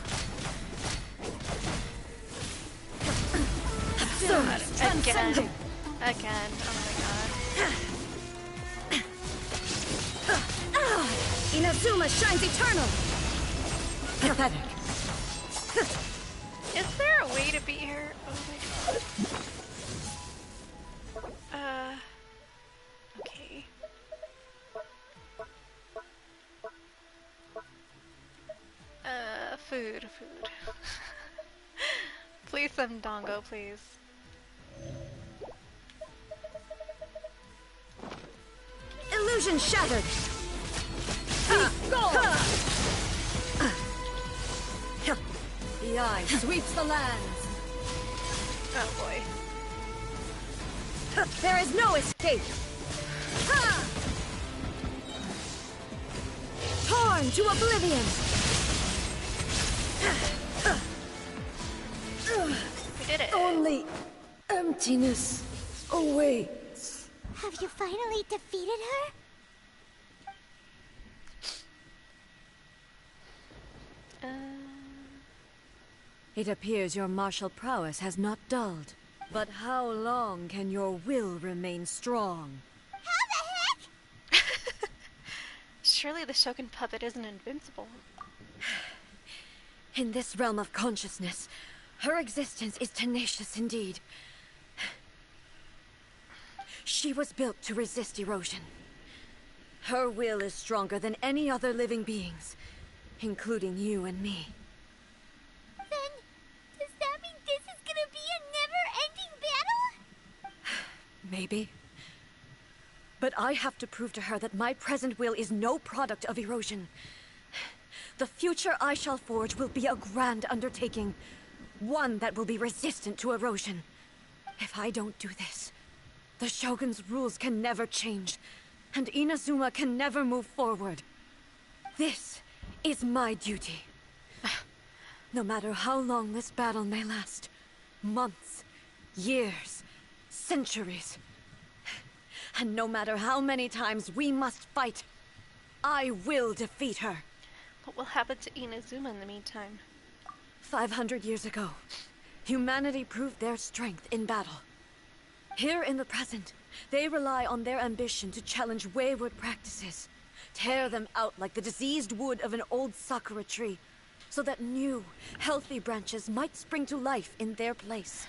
Again. Again. Oh my god. Inazuma shines eternal! Pathetic. Is there a way to beat her? Oh my god. Okay. Food. Please some dongo, please. Illusion shattered! The eye sweeps the lands. Oh boy. There is no escape! Torn to oblivion! We did it. Only emptiness awaits. Have you finally defeated her? It appears your martial prowess has not dulled. But how long can your will remain strong? How the heck? Surely the Shogun puppet isn't invincible. In this realm of consciousness, her existence is tenacious indeed. She was built to resist erosion. Her will is stronger than any other living being's, including you and me. Then, does that mean this is gonna be a never-ending battle? Maybe. But I have to prove to her that my present will is no product of erosion. The future I shall forge will be a grand undertaking. One that will be resistant to erosion. If I don't do this, the Shogun's rules can never change, and Inazuma can never move forward. This is my duty. No matter how long this battle may last, months, years, centuries, and no matter how many times we must fight, I will defeat her. What will happen to Inazuma in the meantime? 500 years ago, humanity proved their strength in battle. Here in the present, they rely on their ambition to challenge wayward practices, tear them out like the diseased wood of an old sakura tree, so that new, healthy branches might spring to life in their place.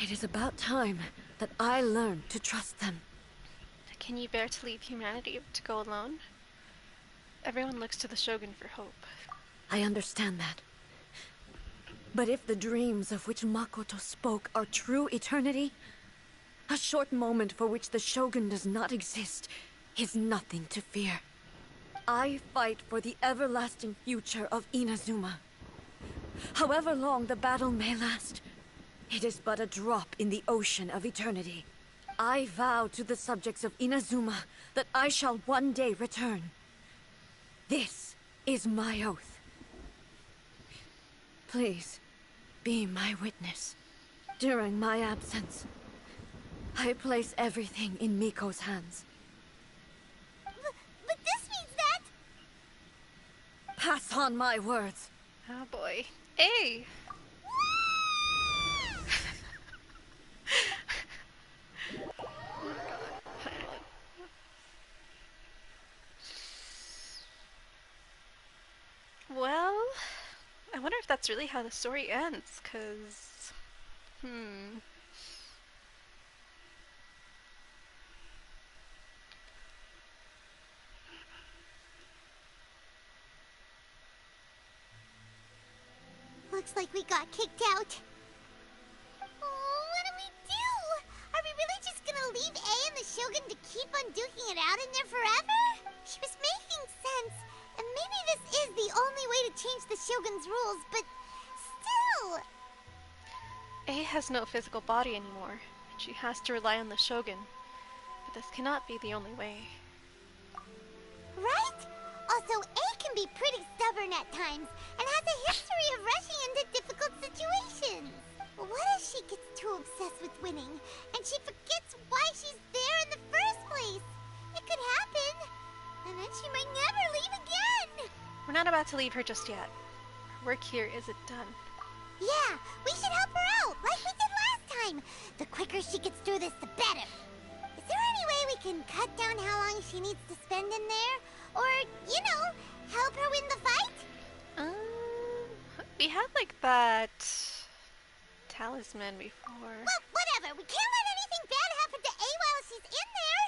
It is about time that I learn to trust them. Can you bear to leave humanity to go alone? Everyone looks to the Shogun for hope. I understand that. But if the dreams of which Makoto spoke are true eternity, a short moment for which the Shogun does not exist is nothing to fear. I fight for the everlasting future of Inazuma. However long the battle may last, it is but a drop in the ocean of eternity. I vow to the subjects of Inazuma that I shall one day return. This is my oath. Please, be my witness. During my absence, I place everything in Miko's hands. But this means that... Pass on my words. Oh boy. Hey! Well, I wonder if that's really how the story ends, cause... Looks like we got kicked out. Oh, what do we do? Are we really just gonna leave A and the Shogun to keep on duking it out in there forever? She was making sense, and maybe this is the only way to change the Shogun's rules, but still... A has no physical body anymore, and she has to rely on the Shogun. But this cannot be the only way. Right? Also, A can be pretty stubborn at times, and has a history of rushing into difficult situations. What if she gets too obsessed with winning, and she forgets why she's there in the first place? It could happen, and then she might never leave again. We're not about to leave her just yet. Her work here isn't done. Yeah, we should help her out, like we did last time. The quicker she gets through this, the better. Is there any way we can cut down how long she needs to spend in there? Or, you know, help her win the fight? We had like that talisman before. Well, whatever. We can't let anything bad happen to A while she's in there.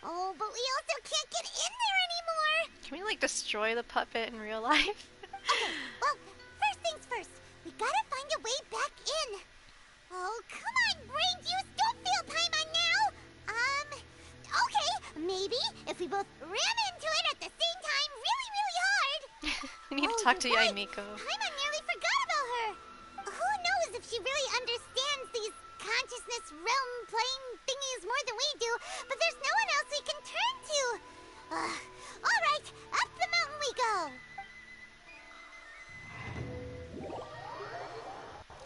Oh, but we also can't get in there anymore. Can we like destroy the puppet in real life? Okay, well, first things first. We gotta find a way back in. Oh, come on, brain juice. Don't feel Paimon now. Okay, maybe if we both ram into it at the same time really, really hard. We need to talk to Yae Miko. Paimon nearly forgot about her. Who knows if she really understands these consciousness realm playing thingies more than we do, but there's no one else we can turn to. All right, up the mountain we go.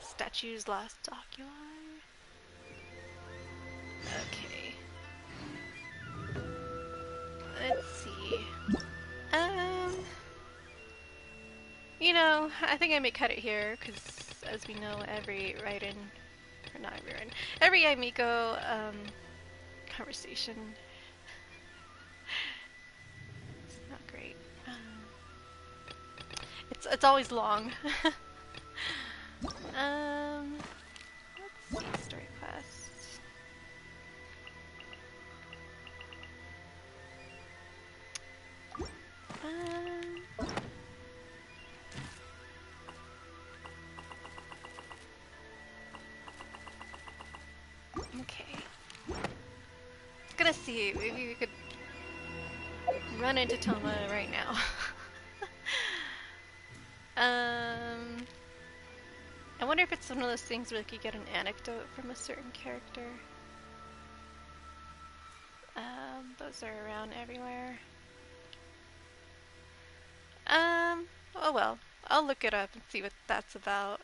Statue's last oculi. Okay. Let's see. You know, I think I may cut it here, because as we know, every Raiden, or not every Raiden, every Yae Miko, conversation it's not great. It's always long. Let's see, story quest. Okay. Gonna see, maybe we could run into Thoma right now. I wonder if it's one of those things where like, you get an anecdote from a certain character. Those are around everywhere. Oh well, I'll look it up and see what that's about.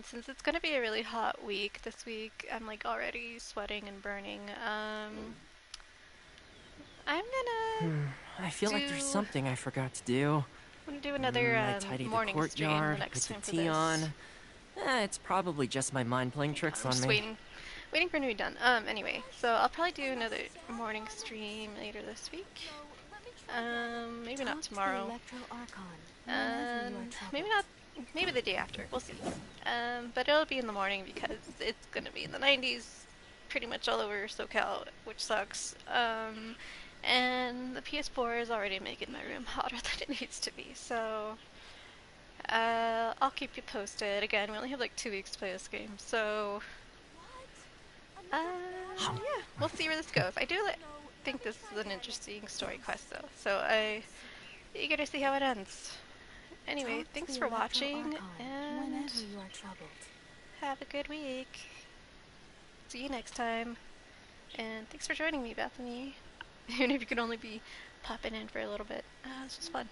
Since it's gonna be a really hot week this week, I'm like already sweating and burning. I'm gonna I feel like there's something I forgot to do. I'm gonna do another I tidy morning the stream courtyard, the next put time the for tea this. on. It's probably just my mind playing tricks I'm on just me. waiting for it to be done. Anyway, so I'll probably do another morning stream later this week. Maybe not tomorrow. Maybe the day after. We'll see. But it'll be in the morning because it's gonna be in the 90s, pretty much all over SoCal, which sucks. And the PS4 is already making my room hotter than it needs to be, so I'll keep you posted. Again, we only have like 2 weeks to play this game, so yeah, we'll see where this goes. I do think this is an interesting story quest though, so I'm eager to see how it ends. Anyway, thanks for watching, and have a good week. See you next time, and thanks for joining me, Bethany. Even if you could only be popping in for a little bit. It's just fun.